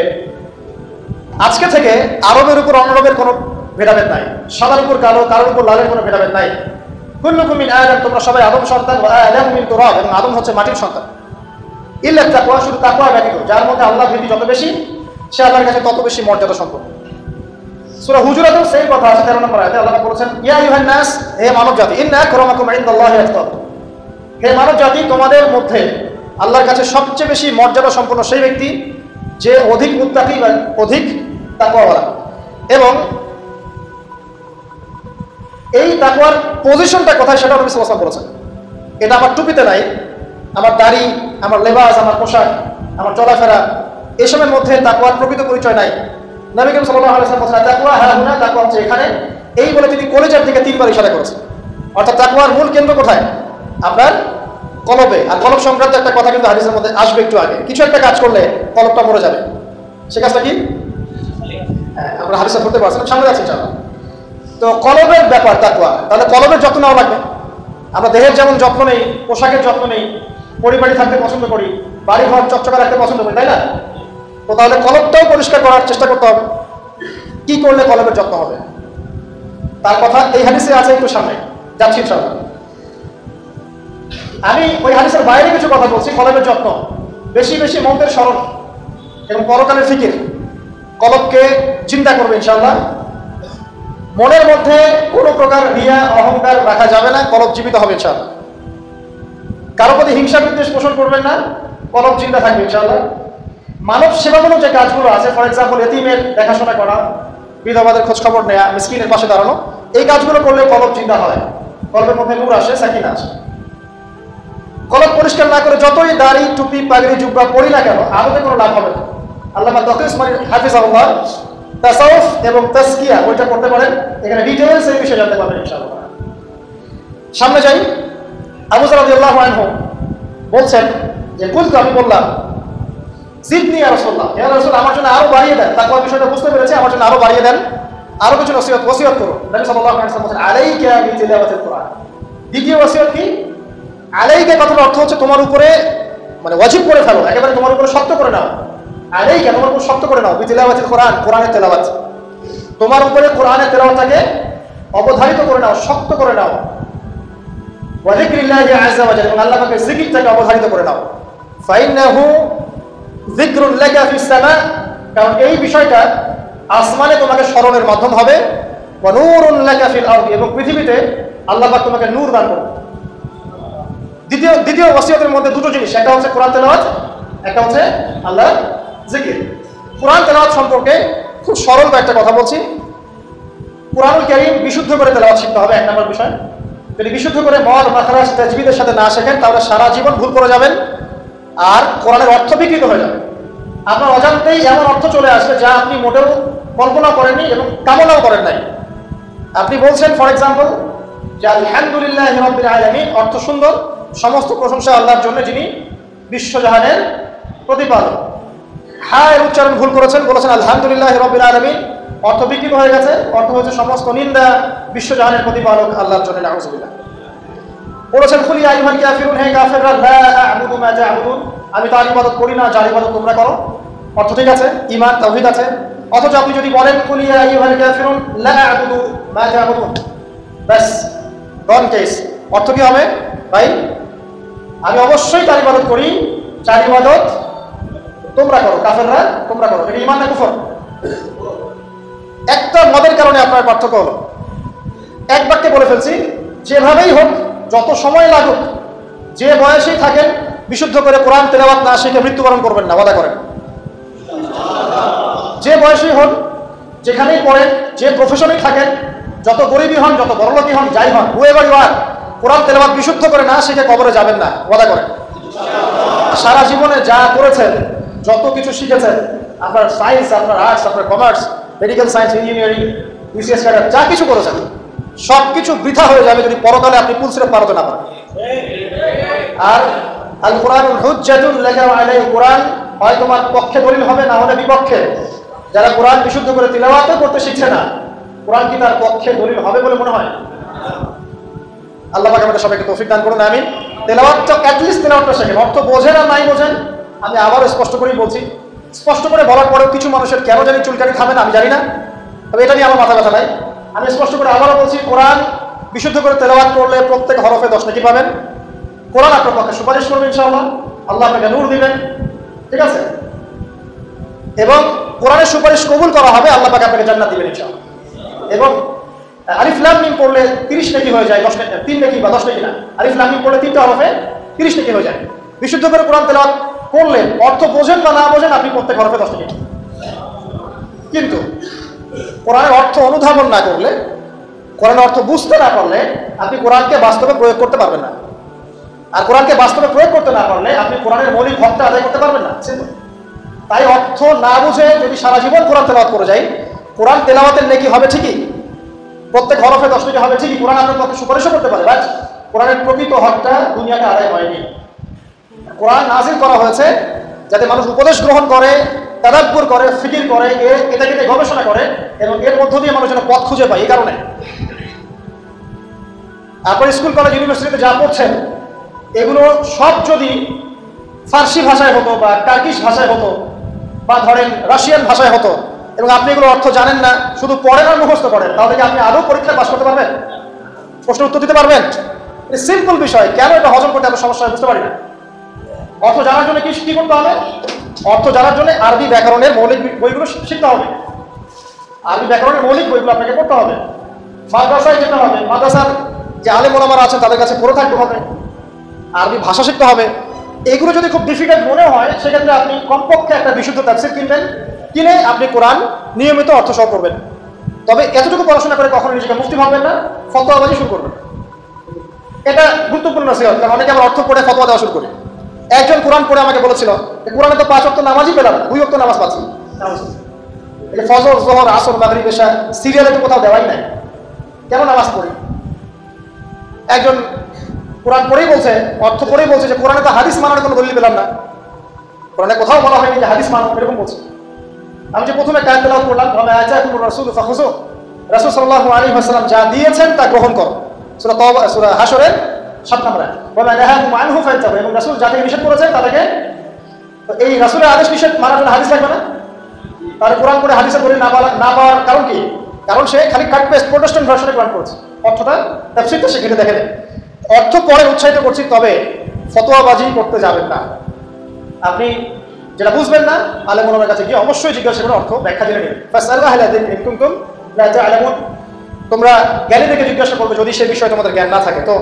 আজকে থেকে আরবের উপর অনরবের কোনো ভেদাভেদ নাই, সাদার উপর কালো, কালোর উপর লালের কোনো ভেদাভেদ নাই। কুল্লুকুম মিন আদম, তোমরা সবাই আদম সন্তান, ওয়া আদামু মিন তুরাব, এবং আদম হচ্ছে মাটির সন্তান। ইল্লা তাকওয়া, শুধু তাকওয়া ব্যতীত, যার মধ্যে আল্লাহর ভীতি যত বেশি, সে আল্লাহর কাছে তত বেশি মর্যাদা সম্পন্ন। সূরা হুজুরাতেও সেই কথা আছে, 13 নম্বর আয়াতে আল্লাহ বলেছেন, ইয়া আইয়ুহান নাস, হে মানব জাতি, ইন্না আকরামাকুম ইনদাল্লাহি আতকাকুম, হে মানব জাতি, তোমাদের মধ্যে আল্লাহর কাছে সবচেয়ে বেশি মর্যাদা সম্পন্ন সেই ব্যক্তি যে অধিক মুত্তাকি বা অধিক তাকওয়াওয়ালা। এবং এই তাকওয়ার পজিশনটা কোথায় সেটা নবী সাল্লাল্লাহু আলাইহি ওয়াসাল্লাম বলেছেন। এটা আমার টুপিতে নাই, আমার দাড়ি, আমার লেবাস, আমার পোশাক, আমার চলাফেরা, এসবের মধ্যে তাকওয়ার প্রকৃত পরিচয় নাই। নবী করিম সাল্লাল্লাহু আলাইহি ওয়াসাল্লাম বলেছেন, তাকওয়া হাহুনা, তাকওয়া হচ্ছে এখানে, এই বলে তিনি কলিজার দিকে 3 বার ইশারা করেছেন। অর্থাৎ তাকওয়ার মূল কেন্দ্র কোথায়? আপনার কলবে। আর কলব সংক্রান্ত একটা কথা কিন্তু হাদিসের মধ্যে আসবে একটু আগে। কিছু একটা কাজ করলে কলবটা মরে যাবে, সে কাজটা কি? আমরা হাদিসে পড়তে পারছিলাম, সামনে যাচ্ছি ইনশাআল্লাহ। তো কলবের ব্যাপার তাকওয়া, তাহলে কলবের যত্ন নেওয়া লাগবে। আমরা দেহের যেমন যত্ন নেই, পোশাকের যত্ন নেই, পরিবারে থাকতে পছন্দ করি, বাড়ি ঘর চকচকা রাখতে পছন্দ করি, তাই না? তো তাহলে কলবটাও পরিষ্কার করার চেষ্টা করতে হবে। কি করলে কলবের যত্ন হবে, তার কথা এই হাদিসে আছে, একটু সামনে যাচ্ছি ইনশাআল্লাহ। আমি ওই হাদিসের বাইরে কিছু কথা বলছি। কলবের যত্ন, বেশি বেশি মন্ত্রের স্মরণ এবং পরকালের ফিকির কলবকে চিন্তা করবে ইনশাআল্লাহ। মনের মধ্যে কোনো প্রকার রিয়া অহংকার রাখা যাবে না, কলব জীবিত হবে ইনশাআল্লাহ। কারো প্রতি হিংসা বিদ্বেষ পোষণ করবেন না, কলব চিন্তা থাকবে ইনশাআল্লাহ। মানব সেবামূলক যে কাজগুলো আছে, ফর এক্সাম্পল এতিমের দেখাশোনা করা, বিধবাদের খোঁজ খবর নেওয়া, মিসকিনের পাশে দাঁড়ানো, এই কাজগুলো করলে কলব চিন্তা হয়, কলবের মধ্যে নূর আসে, সাকিনা আসে। কলব পরিষ্কার না করে যতই দাড়ি, টুপি, পাগড়ি, জুব্বা পরি না কেন, আদতে কোনো লাভ হবে না। আল্লামা তকি উসমানী হাফিজাহুল্লাহ তাসাউফ এবং তাসকিয়া ওইটা করতে পারেন, এখানে ডিটেইলস এই বিষয়ে জানতে পারবেন ইনশাআল্লাহ। সামনে যাই। আবু যর রাদিয়াল্লাহু আনহু বলছেন যে, কুলতু, আমি বললাম, জিদনি ইয়া রাসূলুল্লাহ, ইয়া রাসূল, আমার জন্য আরো বাড়িয়ে দেন। তাকওয়ার বিষয়টা বুঝতে পেরেছে, আমার জন্য আরো বাড়িয়ে দেন, আরো কিছু ওসিয়ত করুন। নবী সাল্লাল্লাহু আলাইহি ওয়াসাল্লাম বলেন, আলাইকা বিতিলাওয়াতিল কুরআন। দ্বিতীয় ওসিয়ত কি? আলাইকা কথার অর্থ হচ্ছে তোমার উপরে, মানে ওয়াজিব করে ফেলো, একেবারে তোমার উপরে শক্ত করে নাও। আলাইকা, তোমার উপর শক্ত করে নাও, বিতিলাওয়াতিল কুরআন, কোরআনের তেলাওয়াত, তোমার উপরে কোরআনের তেলাওয়াতটাকে অবধারিত করে নাও, শক্ত করে নাও। ওয়া যিকরিল্লাহি আযজা ওয়া জাল্লা, এবং আল্লাহ পাকের জিকিরটাকে অবধারিত করে নাও। ফাইন্নাহু যিকরুন লাকা ফিস সামা, কারণ এই বিষয়টা আসমানে তোমাকে স্মরণের মাধ্যম হবে। ওয়া নূরুন লাকা ফিল আরদি, এবং পৃথিবীতে আল্লাহ পাক তোমাকে নূর দান করবে। দ্বিতীয় ওসিয়তের মধ্যে দুটো জিনিস, একটা হচ্ছে কোরআন তেলাওয়াত, একটা হচ্ছে আল্লাহর জিকির। কোরআন তেলাওয়াত সম্পর্কে খুব সরল একটা কথা বলছি। কুরআনুল কারীম বিশুদ্ধ করে তেলাওয়াত শিখতে হবে, 1 নম্বর বিষয়। যদি বিশুদ্ধ করে মদ, মাখরাজ, তাজবিদের সাথে না শেখেন, তাহলে সারা জীবন ভুল করে যাবেন, আর কোরআনের অর্থ বিকৃত হয়ে যাবে। আপনার অজান্তেই এমন অর্থ চলে আসবে যা আপনি মোটেও কল্পনা করেননি এবং কামনাও করেন নাই। আপনি বলছেন ফর এক্সাম্পল যে আলহামদুলিল্লাহি রাব্বিল আলামিন, অর্থ সুন্দর, সমস্ত প্রশংসা আল্লাহর জন্য যিনি বিশ্বজাহানের প্রতিপালক। এর উচ্চারণ ভুল করেছেন, বলেছেন আলহামদুলিল্লাহি রাব্বিল আলামিন, অর্থ বিকৃত হয়ে গেছে, অর্থ হচ্ছে সমস্ত নিন্দা বিশ্বজাহানের প্রতিপালক আল্লাহর জন্য, নাউযুবিল্লাহ। বলেছেন কুল ইয়া আইয়ুহাল কাফিরুন, হে কাফেররা, লা আ'বুদু মা তা'বুদুন, আমি তার ইবাদত করি না যার ইবাদত তোমরা করো। অর্থ ঠিক আছে, ঈমান তাওহীদ আছে। অথচ আপনি যদি বলেন কুল ইয়া আইয়ুহাল কাফিরুন লা আ'বুদু মা তা'বুদুন, বাস রং কেস, অর্থ কি হবে ভাই? আমি অবশ্যই তার ইবাদত করি যার ইবাদত তোমরা করো, কাফেররা তোমরা করো। এটা ঈমান না কুফর? একটা মদের কারণে আপনার পার্থক্য হলো। এক বাক্যে বলে ফেলছি, যেভাবেই হোক, যত সময় লাগুক, যে বয়সেই থাকেন, বিশুদ্ধ করে কোরআন তেলাওয়াত না শিখে মৃত্যুবরণ করবেন না, ওয়াদা করেন। যে বয়সেই হন, যেখানেই পড়েন, যে প্রফেশনেই থাকেন, যত গরিবই হন, যত বড়লোকই হন, যাই হন, হুয়েভার ইউ আর, কোরআন তেলাওয়াত বিশুদ্ধ করে না শিখে কবরে যাবেন না, ওয়াদা করেন। সারা জীবনে যা করেছেন, যত কিছু শিখেছেন, আপনার সায়েন্স, আপনার আর্টস, আপনার commerce, medical science, engineering, BCS cadre, যা কিছু করেছেন, সব কিছু বৃথা হয়ে যাবে যদি পরকালে আপনি পুল সিরাত পারতে না পারেন। আর আল কোরআনুল হুজ্জাতুন লাকা আলাইহি, কোরআন হয় তোমার পক্ষে দলিল হবে, না হলে বিপক্ষে। যারা কোরআন বিশুদ্ধ করে তিলাওয়াত করতে শিখছে না, কোরআন কি তার পক্ষে দলিল হবে বলে মনে হয়? আল্লাহ পাক আমাদের সবাইকে তৌফিক দান করুন, আমিন। তেলাওয়াতটা অ্যাটলিস্ট তেলাওয়াতটা শেখেন। অর্থ বোঝেন আর নাই বোঝেন, আমি আবারও স্পষ্ট করেই বলছি, স্পষ্ট করে বলার পরেও কিছু মানুষের কেন জানি চুলকানি থামে না, আমি জানি না, তবে এটা নিয়ে আমার মাথা ব্যথা নাই। আমি স্পষ্ট করে আবারও বলছি, কোরআন বিশুদ্ধ করে তেলাওয়াত করলে প্রত্যেক হরফে 10 নেকি পাবেন। কোরআন আপনার পক্ষে সুপারিশ করবে ইনশাআল্লাহ, আল্লাহ আপনাকে নূর দিবেন, ঠিক আছে? এবং কোরআনের সুপারিশ কবুল করা হবে, আল্লাহ পাক আপনাকে জান্নাত দিবেন ইনশাআল্লাহ। এবং আলিফ লাম মিম পড়লে 30 নেকি হয়ে যায়, 10 নেকি, 3 নেকি বা 10 নেকি না, আলিফ লাম মিম পড়লে 3টা হরফে 30 নেকি হয়ে যায়। বিশুদ্ধ করে কোরআন তেলাওয়াত করলে, অর্থ বোঝেন বা না বোঝেন, আপনি প্রত্যেক হরফে 10 নেকি। কিন্তু কোরআনের অর্থ অনুধাবন না করলে, কোরআনের অর্থ বুঝতে না পারলে, আপনি কোরআনকে বাস্তবে প্রয়োগ করতে পারবেন না। আর কোরআনকে বাস্তবে প্রয়োগ করতে না পারলে আপনি কোরআনের মৌলিক হকটা আদায় করতে পারবেন না। তাই অর্থ না বুঝে যদি সারা জীবন কোরআন তেলাওয়াত করে যাই, কোরআন তেলাওয়াতের নেকি হবে ঠিকই, প্রত্যেক হরফে 10 নেকি হবে ঠিকই, কোরআন আপনার পক্ষে সুপারিশও করতে পারে, বাট কোরআনের প্রকৃত হকটা দুনিয়াতে আদায় হয়নি। কোরআন নাযিল করা হয়েছে যাতে মানুষ উপদেশ গ্রহণ করে, তাদাব্বুর করে, ফিকির করে, এটা গবেষণা করে, এবং এর মধ্য দিয়ে মানুষ যেন পথ খুঁজে পায়। এই কারণে আপনার স্কুল, কলেজ, ইউনিভার্সিটিতে যা পড়ছেন, এগুলো সব যদি ফার্সি ভাষায় হতো, বা টার্কিশ ভাষায় হতো, বা ধরেন রাশিয়ান ভাষায় হতো, এবং আপনি এগুলো অর্থ জানেন না, শুধু পড়েন আর মুখস্থ করেন, তাহলে কি আপনি আদৌ পরীক্ষায় পাস করতে পারবেন? প্রশ্নের উত্তর দিতে পারবেন? এটা সিম্পল বিষয়, কেন এটা হজম করতে এত সমস্যা হয় বুঝতে পারি না। অর্থ জানার জন্য কি করতে হবে? অর্থ জানার জন্য আরবি ব্যাকরণের মৌলিক বইগুলো শিখতে হবে। আরবি ব্যাকরণের মৌলিক বইগুলো আপনাকে পড়তে হবে। মাদ্রাসায় যেতে হবে, মাদ্রাসার যে আলেম ওলামারা আছেন তাদের কাছে পড়ে থাকতে হবে, আরবি ভাষা শিখতে হবে। এগুলো যদি খুব ডিফিকাল্ট মনে হয়, সেক্ষেত্রে আপনি কমপক্ষে একটা বিশুদ্ধ তাফসীর কিনবেন, কিনে আপনি কোরআন নিয়মিত অর্থ সহ করবেন। তবে এতটুকু পড়াশোনা করে কখনো নিজেকে মুফতি ভাববেন না, ফতোয়াবাজি শুরু করবেন। এটা গুরুত্বপূর্ণ নসিহত, কারণ অনেকে আমার অর্থ পড়ে ফতোয়া দেওয়া শুরু করে। একজন কোরআন পড়ে আমাকে বলেছিল, কোরআনে তো 5 ওয়াক্ত নামাজই পেলাম, 2 ওয়াক্ত নামাজ পাচ্ছি। এই ফজর, যোহর, আসর, মাগরিব, এশা সিরিয়ালে তো কোথাও দেওয়াই নাই, কেন নামাজ পড়ি? একজন কোরআন পড়েই বলছে, অর্থ পড়েই বলছে যে কোরআনে তো হাদিস মানার কোনো দলিল পেলাম না, কোরআনে কোথাও বলা হয়নি যে হাদিস মানো, এরকম বলছে। আমি যে প্রথমে কায়েত তেলাওয়াত করলাম, রাসূল সাল্লাল্লাহু আলাইহি ওয়াসাল্লাম যা দিয়েছেন তা গ্রহণ করো, সূরা তাওবা, সূরা হাশরের 7 নম্বর আয়াত। ওয়া নাহাকুম আনহু ফান্তাহু, এবং রাসূল যাকে নিষেধ করেছেন তাদেরকে, এই রাসূলের আদেশ নিষেধ মানার জন্য হাদিস লাগবে না? তাহলে কোরআন পড়ে হাদিসের দলিল না পাওয়ার কারণ কি? কারণ সে খালি কাট পেস্ট প্রোটেস্ট্যান্ট ভার্সনে কোরআন পড়ছে, অর্থটা তাফসীরটা সে কেটে দেখে নেয়। অর্থ পড়ে উৎসাহিত করছি, তবে ফতোয়াবাজি করতে যাবেন না। আপনি যেটা বুঝবেন না, আলেম ওলামার কাছে গিয়ে অবশ্যই জিজ্ঞাসা করে অর্থ ব্যাখ্যা জেনে নেবেন। ফাসআলু আহলা যিকরি ইন কুনতুম লা তা'লামুন, তোমরা জ্ঞানীদেরকে জিজ্ঞাসা করবে যদি সেই বিষয়ে তোমাদের জ্ঞান না থাকে। তো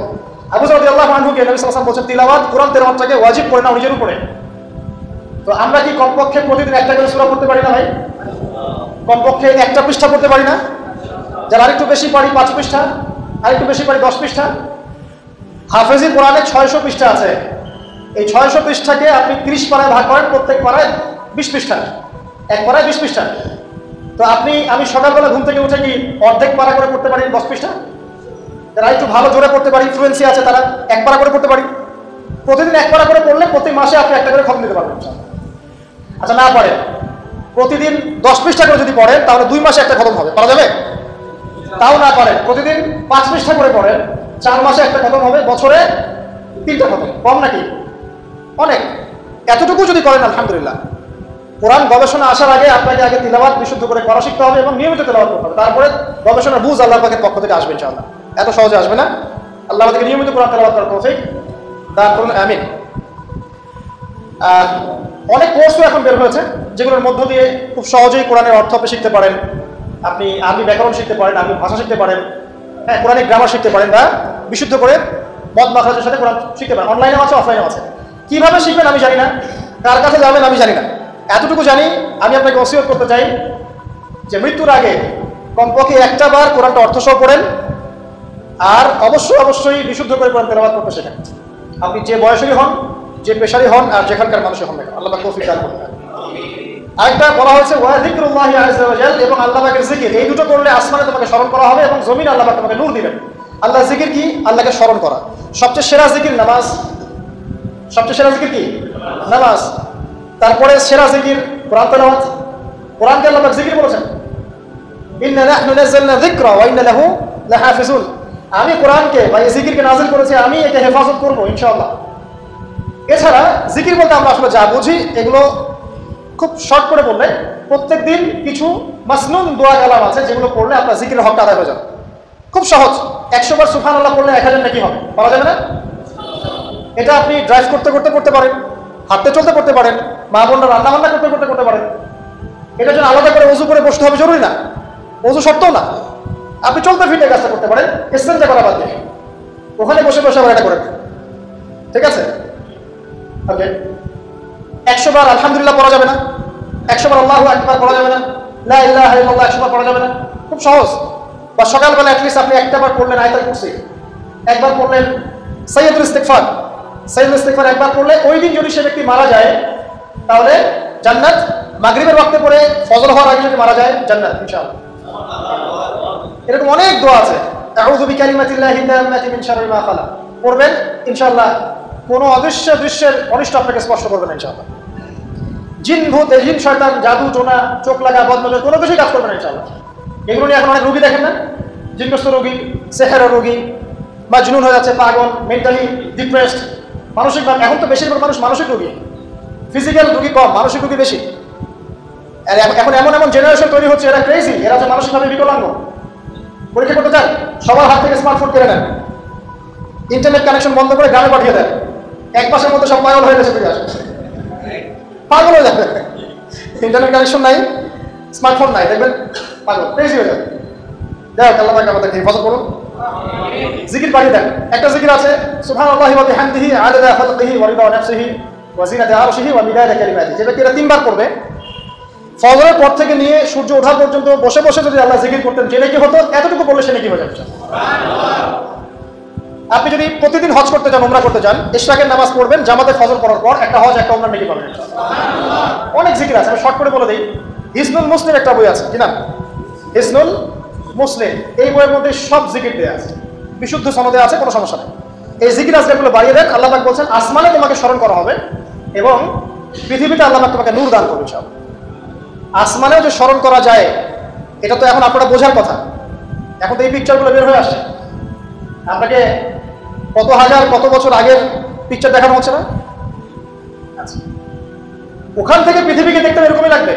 আবু যর রাদিয়াল্লাহু আনহুকে নবী সাল্লাল্লাহু আলাইহি ওয়াসাল্লাম বলেছেন, তিলাওয়াত, কোরআন তেলাওয়াতটাকে ওয়াজিব করে নাও নিজের উপরে। তো আমরা কি কমপক্ষে প্রতিদিন একটা করে সূরা পড়তে পারি না ভাই? কমপক্ষে একটা পৃষ্ঠা পড়তে পারি না? যারা আরেকটু বেশি পারি 5 পৃষ্ঠা, আরেকটু বেশি পারি 10 পৃষ্ঠা। হাফেজি কোরআনে 600 পৃষ্ঠা আছে, এই 600 পৃষ্ঠাকে আপনি 30 পারায় ভাগ করেন, প্রত্যেক পারায় 20 পৃষ্ঠা, এক পারায় 20 পৃষ্ঠা। তো আমি সকালবেলা ঘুম থেকে উঠে কি অর্ধেক পারা করে পড়তে পারি 10 পৃষ্ঠা? যারা একটু ভালো জোরে পড়তে পারি, ফ্লুয়েন্সি আছে, তারা 1 পারা করে পড়তে পারি। প্রতিদিন 1 পারা করে পড়লে প্রতি মাসে আপনি একটা করে খতম দিতে পারবেন। আচ্ছা, না পারে প্রতিদিন 10 পৃষ্ঠা করে যদি পড়েন তাহলে 2 মাসে একটা খতম হবে, পারা যাবে? তাও না পারে প্রতিদিন 5 পৃষ্ঠা করে পড়েন, 4 মাসে একটা খতম হবে, বছরে 3টা খতম। কম নাকি? অনেক। এতটুকু যদি করেন আলহামদুলিল্লাহ। কোরআন গবেষণা আসার আগে আপনাকে আগে তিলাওয়াত বিশুদ্ধ করে করা শিখতে হবে এবং নিয়মিত তিলাওয়াত করতে হবে, তারপরে গবেষণার বুঝ আল্লাহ পাকের পক্ষ থেকে আসবে ইনশাআল্লাহ। এত সহজে আসবে না। আল্লাহ আমাদেরকে নিয়মিত কোরআন তিলাওয়াত করার তৌফিক দান করুন, আমিন। অনেক কোর্সও এখন বের হয়েছে যেগুলোর মধ্য দিয়ে খুব সহজেই কোরআনের অর্থ আপনি শিখতে পারেন। আপনি আরবি ব্যাকরণ শিখতে পারেন, আরবি ভাষা শিখতে পারেন, হ্যাঁ, কোরআনিক গ্রামার শিখতে পারেন, বা বিশুদ্ধ করে মদ মাখরাজের সাথে কোরআন শিখতে পারেন। অনলাইনেও আছে, অফলাইনেও আছে। কিভাবে শিখবেন আমি জানি না, কার কাছে যাবেন আমি জানি না। এতটুকু জানি, আমি আপনাকে ওসিয়ত করতে চাই যে মৃত্যুর আগে কমপক্ষে 1টা বার কোরআনটা অর্থসহ পড়েন, আর অবশ্যই বিশুদ্ধ করে কোরআন তেলাওয়াত করতে শেখেন। আপনি যে বয়সেরই হন, যে পেশারই হন, আর যেখানকার মানুষই হন না, আল্লাহ পাক তৌফিক দান করুন। আরেকটা বলা হয়েছে ওয়া যিকরুল্লাহি আযজা ওয়া জাল, এবং আল্লাহ পাকের জিকির। এই দুটো করলে আসমানে তোমাকে স্মরণ করা হবে এবং জমিনে আল্লাহ পাক তোমাকে নূর দিবেন। আল্লাহর জিকির কি? আল্লাহকে স্মরণ করা। সবচেয়ে সেরা জিকির নামাজ। সবচেয়ে সেরা জিকির কি? নামাজ। তারপরে সেরা জিকির কোরআন তেলাওয়াত। কোরআনকে আল্লাহ পাক জিকির বলেছেন, ইন্না নাহনু নাযালনা যিকরা ওয়া ইন্না লাহু লাহাফিজুন। আমি কোরআনকে বা এই জিকিরকে নাযিল করেছি, আমি একে হেফাজত করব ইনশাআল্লাহ। এছাড়া জিকির বলতে আমরা আসলে যা বুঝি এগুলো খুব শর্ট করে বললে, প্রত্যেকদিন কিছু মাসনুন দোয়া কালাম আছে যেগুলো পড়লে আপনার জিকিরের হকটা আদায় হয়ে যাবে। খুব সহজ। 100 বার সুবহানাল্লাহ পড়লে 1000 নাকি হবে, পারা যাবে না? এটা আপনি ড্রাইভ করতে করতে করতে পারেন, হাঁটতে চলতে করতে পারেন, মা বোনরা রান্না বান্না করতে করতে করতে পারেন। এটার জন্য আলাদা করে ওযু করে বসতে হবে জরুরি না, ওযু শর্তও না। আপনি চলতে ফিরতে কাজটা করতে পারেন, ইস্তেনজা করা বাদ দিয়ে ওখানে বসে বসে আবার এটা করেন, ঠিক আছে? ওকে। 100 বার আলহামদুলিল্লাহ পড়া যাবে না, 100 বার আল্লাহু আকবার পড়া যাবে না, লা ইলাহা ইল্লাল্লাহ 100 বার পড়া যাবে না। খুব সহজ। বা সকালবেলা অ্যাটলিস্ট আপনি 1টা বার পড়লেন আয়াতুল কুরসি, একবার পড়লেন সাইয়্যিদুল ইস্তিগফার। সাইয়্যিদুল ইস্তিগফার একবার পড়লে ওই দিন যদি সে ব্যক্তি মারা যায় তাহলে জান্নাত। মাগরিবের ওয়াক্তে পড়ে ফজর হওয়ার আগে যদি মারা যায় জান্নাত ইনশাআল্লাহ। এরকম অনেক দোয়া আছে। আউযু বিকালিমাতিল্লাহি তাম্মাতি মিন শাররি মা খালাক পড়বেন ইনশাআল্লাহ। কোনো অদৃশ্য দৃশ্যের অনিষ্ট আপনাকে স্পর্শ করবে না ইনশাআল্লাহ। জিন ভূত, জিন শয়তান, জাদু টোনা, চোখ লাগা, বদনজর কোনো কিছুই কাজ করবে না ইনশাআল্লাহ। এগুলো নিয়ে এখন অনেক রোগী দেখেন না, জিনগ্রস্ত রোগী, সেহেরের রোগী, মাজনুন হয়ে যাচ্ছে, পাগল, মেন্টালি ডিপ্রেসড, মানসিকভাবে। এখন তো বেশিরভাগ মানুষ মানসিক রোগী, ফিজিক্যাল রোগী কম, মানসিক রোগী বেশি। আর এখন এমন জেনারেশন তৈরি হচ্ছে, এরা ক্রেজি, এরা যে মানসিকভাবে বিকলাঙ্গ। পরীক্ষা করতে চান, সবার হাত থেকে স্মার্টফোন কেড়ে নেন, ইন্টারনেট কানেকশন বন্ধ করে গ্রামে পাঠিয়ে দেন, 1 মাসের মধ্যে সব পাগল হয়ে গেছে, ফিরে আসে, পাগল হয়ে যাবে। ইন্টারনেট কানেকশন নাই, স্মার্টফোন নাই, দেখবেন পাগল, ক্রেজি হয়ে যাবে। যাই হোক, আল্লাহ পাক আমাদেরকে হেফাজত করুন। জিকির পাঠিয়ে দেন। একটা জিকির আছে, সুবহানাল্লাহি ওয়া বিহামদিহি আদাদা খালকিহি ওয়া রিদা নাফসিহি ওয়া জিনাতা আরশিহি ওয়া মিদাদা কালিমাতিহি। যে ব্যক্তি এটা 3 বার করবে, ফজরের পর থেকে নিয়ে সূর্য ওঠা পর্যন্ত বসে বসে যদি আল্লাহ জিকির করতেন, যে নাকি হতো, এতটুকু বললে সে নাকি হয়ে যাবে। আপনি যদি প্রতিদিন হজ করতে চান, উমরা করতে চান, ইশরাকের নামাজ পড়বেন, জামাতে ফজর পড়ার পর একটা হজ একটা উমরা নাকি পাবেন। অনেক জিকির আছে, আমি শর্ট করে বলে দিই। হিসনুল মুসলিম একটা বই আছে, কি নাম? হিসনুল মুসলিম। এই বইয়ের মধ্যে সব জিকির দেয়া আছে, বিশুদ্ধ সনদে আছে, কোনো সমস্যা নেই। এই জিকির আজকালগুলো বাড়িয়ে দেন, আল্লাহ পাক বলছেন আসমানে তোমাকে স্মরণ করা হবে এবং পৃথিবীতে আল্লাহ পাক তোমাকে নূর দান করবে। সব আসমানেও যে স্মরণ করা যায়, এটা তো এখন আপনারা বোঝার কথা। এখন তো এই পিকচারগুলো বের হয়ে আসছে, আপনাকে কত হাজার কত বছর আগের পিকচার দেখানো হচ্ছে না? আচ্ছা, ওখান থেকে পৃথিবীকে দেখতে এরকমই লাগবে।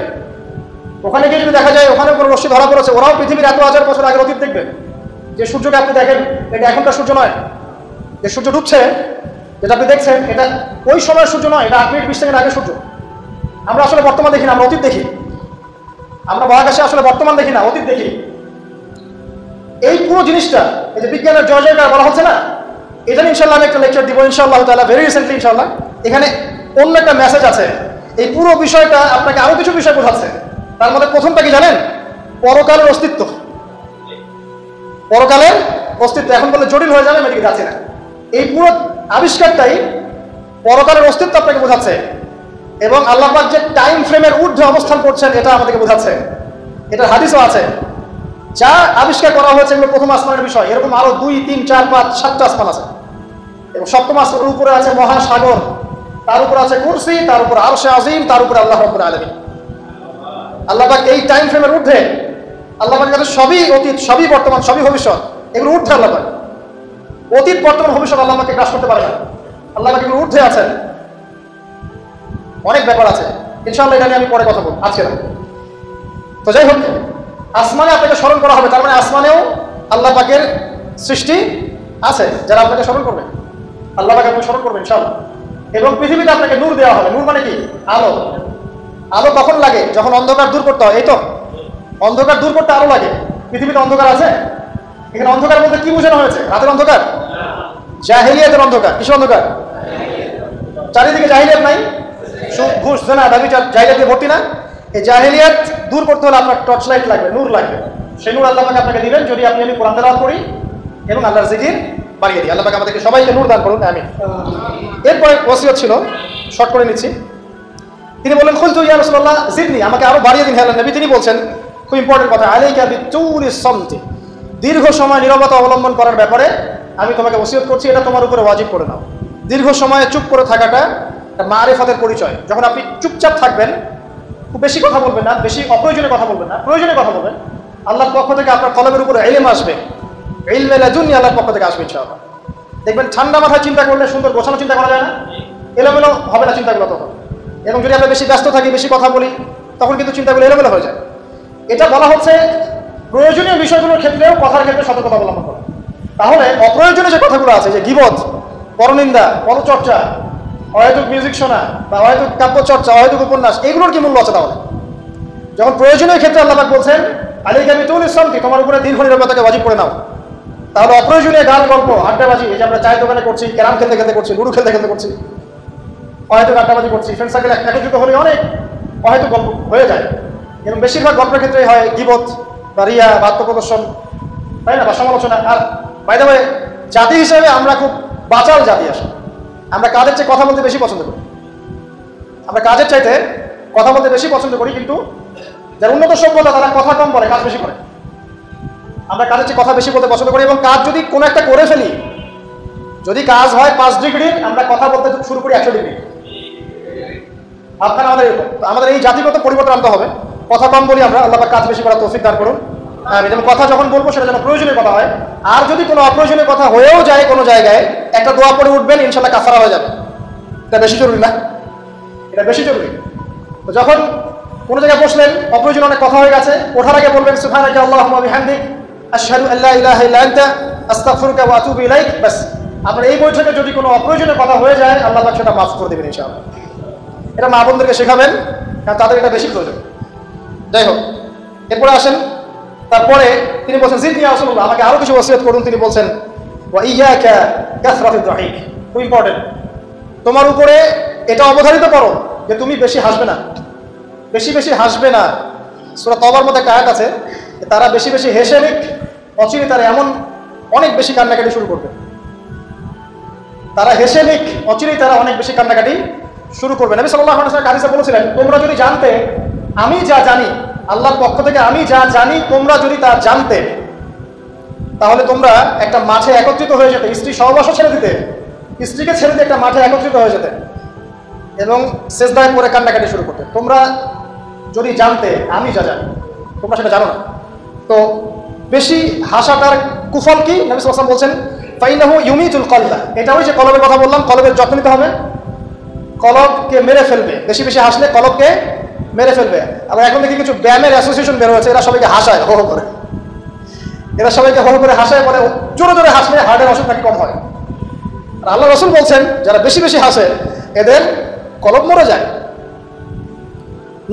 ওখানে গিয়ে যদি দেখা যায় ওখানে কোনো রশ্মি ধরা পড়েছে, ওরাও পৃথিবীর এত হাজার বছর আগের অতীত দেখবে। যে সূর্যকে আপনি দেখেন, এটা এখনকার সূর্য নয়। যে সূর্য ডুবছে, যেটা আপনি দেখছেন, এটা ওই সময়ের সূর্য নয়, এটা 8 মিনিট 20 সেকেন্ড আগের সূর্য। আমরা আসলে বর্তমান দেখি না, আমরা অতীত দেখি। আমরা মহাকাশে আসলে বর্তমান দেখি না, অতীত দেখি। এই পুরো জিনিসটা, এই যে বিজ্ঞানের জয় জয়কার বলা হচ্ছে না, এটা ইনশাআল্লাহ আমি একটা লেকচার দিব ইনশাআল্লাহ তাআলা, ভেরি রিসেন্টলি ইনশাআল্লাহ। এখানে অন্য একটা মেসেজ আছে। এই পুরো বিষয়টা আপনাকে আরো কিছু বিষয় বোঝাচ্ছে। তার মধ্যে প্রথমটা কি জানেন? পরকালের অস্তিত্ব। পরকালের অস্তিত্ব এখন বলে জটিল হয়ে যাবে, আমি এদিকে যাচ্ছি না। এই পুরো আবিষ্কারটাই পরকালের অস্তিত্ব আপনাকে বোঝাচ্ছে এবং আল্লাহ পাক যে টাইম ফ্রেমের ঊর্ধ্বে অবস্থান করছেন এটা আমাদেরকে বোঝাচ্ছে। এটার হাদিসও আছে। যা আবিষ্কার করা হয়েছে এগুলো প্রথম আসমানের বিষয়, এরকম আরো 2, 3, 4, 5, 7টা আসমান আছে, এবং সপ্তম আসমানের উপরে আছে মহাসাগর, তার উপর আছে কুরসি, তার উপর আরশে আজিম, তার উপর আল্লাহ রাব্বুল আলামিন। আল্লাহ পাক এই টাইম ফ্রেমের ঊর্ধ্বে, আল্লাহ পাকের কাছে সবই অতীত, সবই বর্তমান, সবই ভবিষ্যৎ, এগুলো ঊর্ধ্বে আল্লাহ পাক। অতীত, বর্তমান, ভবিষ্যৎ আল্লাহ পাকে গ্রাস করতে পারে না, আল্লাহ পাক এগুলো ঊর্ধ্বে আছেন। অনেক ব্যাপার আছে, ইনশাআল্লাহ এটা নিয়ে আমি পরে কথা বলবো, আজকে না। তো যাই হোক, আসমানে আপনাকে স্মরণ করা হবে, তার মানে আসমানেও আল্লাহ পাকের সৃষ্টি আছে যারা আপনাকে স্মরণ করবে, আল্লাহ পাকে আপনি স্মরণ করবেন ইনশাআল্লাহ। এবং পৃথিবীতে আপনাকে নূর দেওয়া হবে। নূর মানে কি? আলো। আলো কখন লাগে? যখন অন্ধকার দূর করতে হয়। এই তো অন্ধকার দূর করতে আলো লাগে। পৃথিবীতে অন্ধকার আছে? এখানে অন্ধকার বলতে কি বোঝানো হয়েছে? রাতের অন্ধকার? জাহেলিয়াতের অন্ধকার। কিসের অন্ধকার? চারিদিকে জাহেলিয়াত নাই, ঘুষ, জেনা, ব্যভিচার জাহেলিয়াত দিয়ে ভর্তি না? এই জাহেলিয়াত দূর করতে হলে আপনার টর্চ লাইট লাগবে, নূর লাগবে। সেই নূর আল্লাহ পাক আপনাকে দিবেন যদি আমি কোরআন তেলাওয়াত করি এবং আল্লাহর জিকির বাড়িয়ে দিই। আল্লাহ পাক আমাদেরকে সবাইকে নূর দান করুন, আমিন। এরপরে ওসিয়ত ছিল, শর্ট করে নিচ্ছি। তিনি বলেন, কুলতু ইয়া রাসূলুল্লাহ জিদনি, আমাকে আরো বাড়িয়ে দিন হে আল্লাহর নবী। তিনি বলছেন খুব ইম্পর্টেন্ট কথা, আলাইকা বিতুলিস সামতি, দীর্ঘ সময় নীরবতা অবলম্বন করার ব্যাপারে আমি তোমাকে ওসিয়ত করছি, এটা তোমার উপরে ওয়াজিব করে নাও। দীর্ঘ সময় চুপ করে থাকাটা মারিফাতের পরিচয়। যখন আপনি চুপচাপ থাকবেন, খুব বেশি কথা বলবেন না, বেশি অপ্রয়োজনীয় কথা বলবেন না, প্রয়োজনে কথা বলবেন, আল্লাহর পক্ষ থেকে আপনার কলমের উপরে ইলম আসবে, ইলমে লাদুন্নি আল্লাহর পক্ষ থেকে আসবে ইনশাআল্লাহ। দেখবেন ঠান্ডা মাথায় চিন্তা করলে সুন্দর গোছানো চিন্তা করা যায় না, এলোমেলো হবে না চিন্তাগুলো তখন। এবং যদি আমরা বেশি ব্যস্ত থাকি, বেশি কথা বলি, তখন কিন্তু চিন্তাগুলো এলোমেলো হয়ে যায়। এটা বলা হচ্ছে প্রয়োজনীয় বিষয়গুলোর ক্ষেত্রেও কথার ক্ষেত্রে সতর্কতা অবলম্বন করা। তাহলে অপ্রয়োজনীয় যে কথাগুলো আছে, যে গীবত, পরনিন্দা, পরচর্চা, অহেতুক মিউজিক শোনা বা অহেতুক কাব্যচর্চা, অহেতুক উপন্যাস, এগুলোর কি মূল্য আছে? তাহলে যখন প্রয়োজনীয় ক্ষেত্রে আল্লাহ পাক বলছেন আলাইকা বিতুলিস সামতি, তোমার উপরে দীর্ঘ নীরবতাকে ওয়াজিব করে নাও, তাহলে অপ্রয়োজনীয় গান, গল্প, আড্ডাবাজি, এই যে আমরা চায়ের দোকানে করছি, ক্যারাম খেলতে খেলতে করছি, লুডু খেলতে খেলতে করছি, অহেতুক আড্ডাবাজি করছি, ফ্রেন্ড সার্কেল একত্রিত হলে অনেক অহেতুক গল্প হয়ে যায়। এবং বেশিরভাগ গল্পের ক্ষেত্রে হয় গীবত বা রিয়া বা আত্মপ্রদর্শন, তাই না, বা সমালোচনা। আর বাই দ্য ওয়ে, জাতি হিসেবে আমরা খুব বাচাল জাতি আসলে। আমরা কাজের চেয়ে কথা বলতে বেশি পছন্দ করি, আমরা কাজের চাইতে কথা বলতে বেশি পছন্দ করি, কিন্তু যারা উন্নত সভ্যতা তারা কথা কম বলে, কাজ বেশি করে। আমরা কাজের চেয়ে কথা বেশি বলতে পছন্দ করি, এবং কাজ যদি কোনো একটা করে ফেলি, যদি কাজ হয় 5 ডিগ্রি, আমরা কথা বলতে শুরু করি 100 ডিগ্রি। আপনারা আমাদের এই জাতিগত পরিবর্তন আনতে হবে। কথা কম বলি আমরা, আল্লাহ পাক কাজ বেশি করার তৌফিক দান করুন। যেমন কথা যখন বলবো সেটা যেন প্রয়োজনীয় কথা হয়। আর যদি কোনো অপ্রয়োজনীয় কথা হয়েও যায় কোনো জায়গায়, একটা দোয়া পড়ে উঠবেন, ইনশাআল্লাহ কাফারা হয়ে যাবে। এটা বেশি জরুরি না? এটা বেশি জরুরি। তো যখন কোনো জায়গায় বসলেন, অপ্রয়োজনীয় অনেক কথা হয়ে গেছে, ওঠার আগে বলবেন সুবহানাকা আল্লাহুম্মা বিহামদিক আশহাদু আল্লা ইলাহা ইল্লা আনতা আস্তাগফিরুকা ওয়া আতুবু ইলাইক। বাস, আপনার এই বৈঠকে যদি কোনো অপ্রয়োজনীয় কথা হয়ে যায়, আল্লাহ পাক সেটা মাফ করে দেবেন ইনশাআল্লাহ। এটা মা বোনদেরকে শেখাবেন, কারণ তাদের এটা বেশি প্রয়োজন। যাই হোক, এরপরে আসেন, তারপরে তিনি বলছেন জিদনি ইয়া রাসূলুল্লাহ, আমাকে আরো কিছু ওসিয়ত করুন। তিনি বলছেন ওয়া ইয়াকা কাসরাতুদ দুহিক, খুব ইম্পর্টেন্ট, তোমার উপরে এটা অবধারিত করো যে তুমি বেশি হাসবে না, বেশি বেশি হাসবে না। সূরা তওবার মধ্যে একটা আয়াত আছে, তারা বেশি বেশি হেসে নিক, অচিরে তারা এমন অনেক বেশি কান্নাকাটি শুরু করবে। তারা হেসে নিক, অচিরেই তারা অনেক বেশি কান্নাকাটি শুরু করবে। নবী সাল্লাল্লাহু আলাইহি ওয়াসাল্লাম হাদিসে বলেছিলেন, তোমরা যদি জানতে আমি যা জানি, আল্লাহর পক্ষ থেকে আমি যা জানি, তোমরা যদি তা জানতে, তাহলে তোমরা একটা মাঠে একত্রিত হয়ে যেতে, স্ত্রী সহবাসও ছেড়ে দিতে, স্ত্রীকে ছেড়ে দিয়ে একটা মাঠে একত্রিত হয়ে যেতে এবং সেজদায় পড়ে কান্নাকাটি শুরু করতে। তোমরা যদি জানতে আমি যা জানি, তোমরা সেটা জানো না। তো বেশি হাসাটার কুফল কি? নবী সাল্লাল্লাহু আলাইহি ওয়াসাল্লাম বলছেন ফাইনাহু ইউমিতুল কলবা, এটা ওই যে কলবের কথা বললাম, কলবের যত্ন নিতে হবে, কলবকে মেরে ফেলবে। বেশি বেশি হাসলে কলবকে মেরে ফেলবে। আবার এখন দেখি কিছু ব্যায়ামের অ্যাসোসিয়েশন বের হয়েছে, এরা সবাইকে হাসায় হো করে, এরা সবাইকে হো করে হাসায়, বলে জোরে জোরে হাসলে হার্টের অসুখ নাকি কম হয়। আর আল্লাহ রাসূল বলছেন যারা বেশি বেশি হাসে এদের কলব মরে যায়।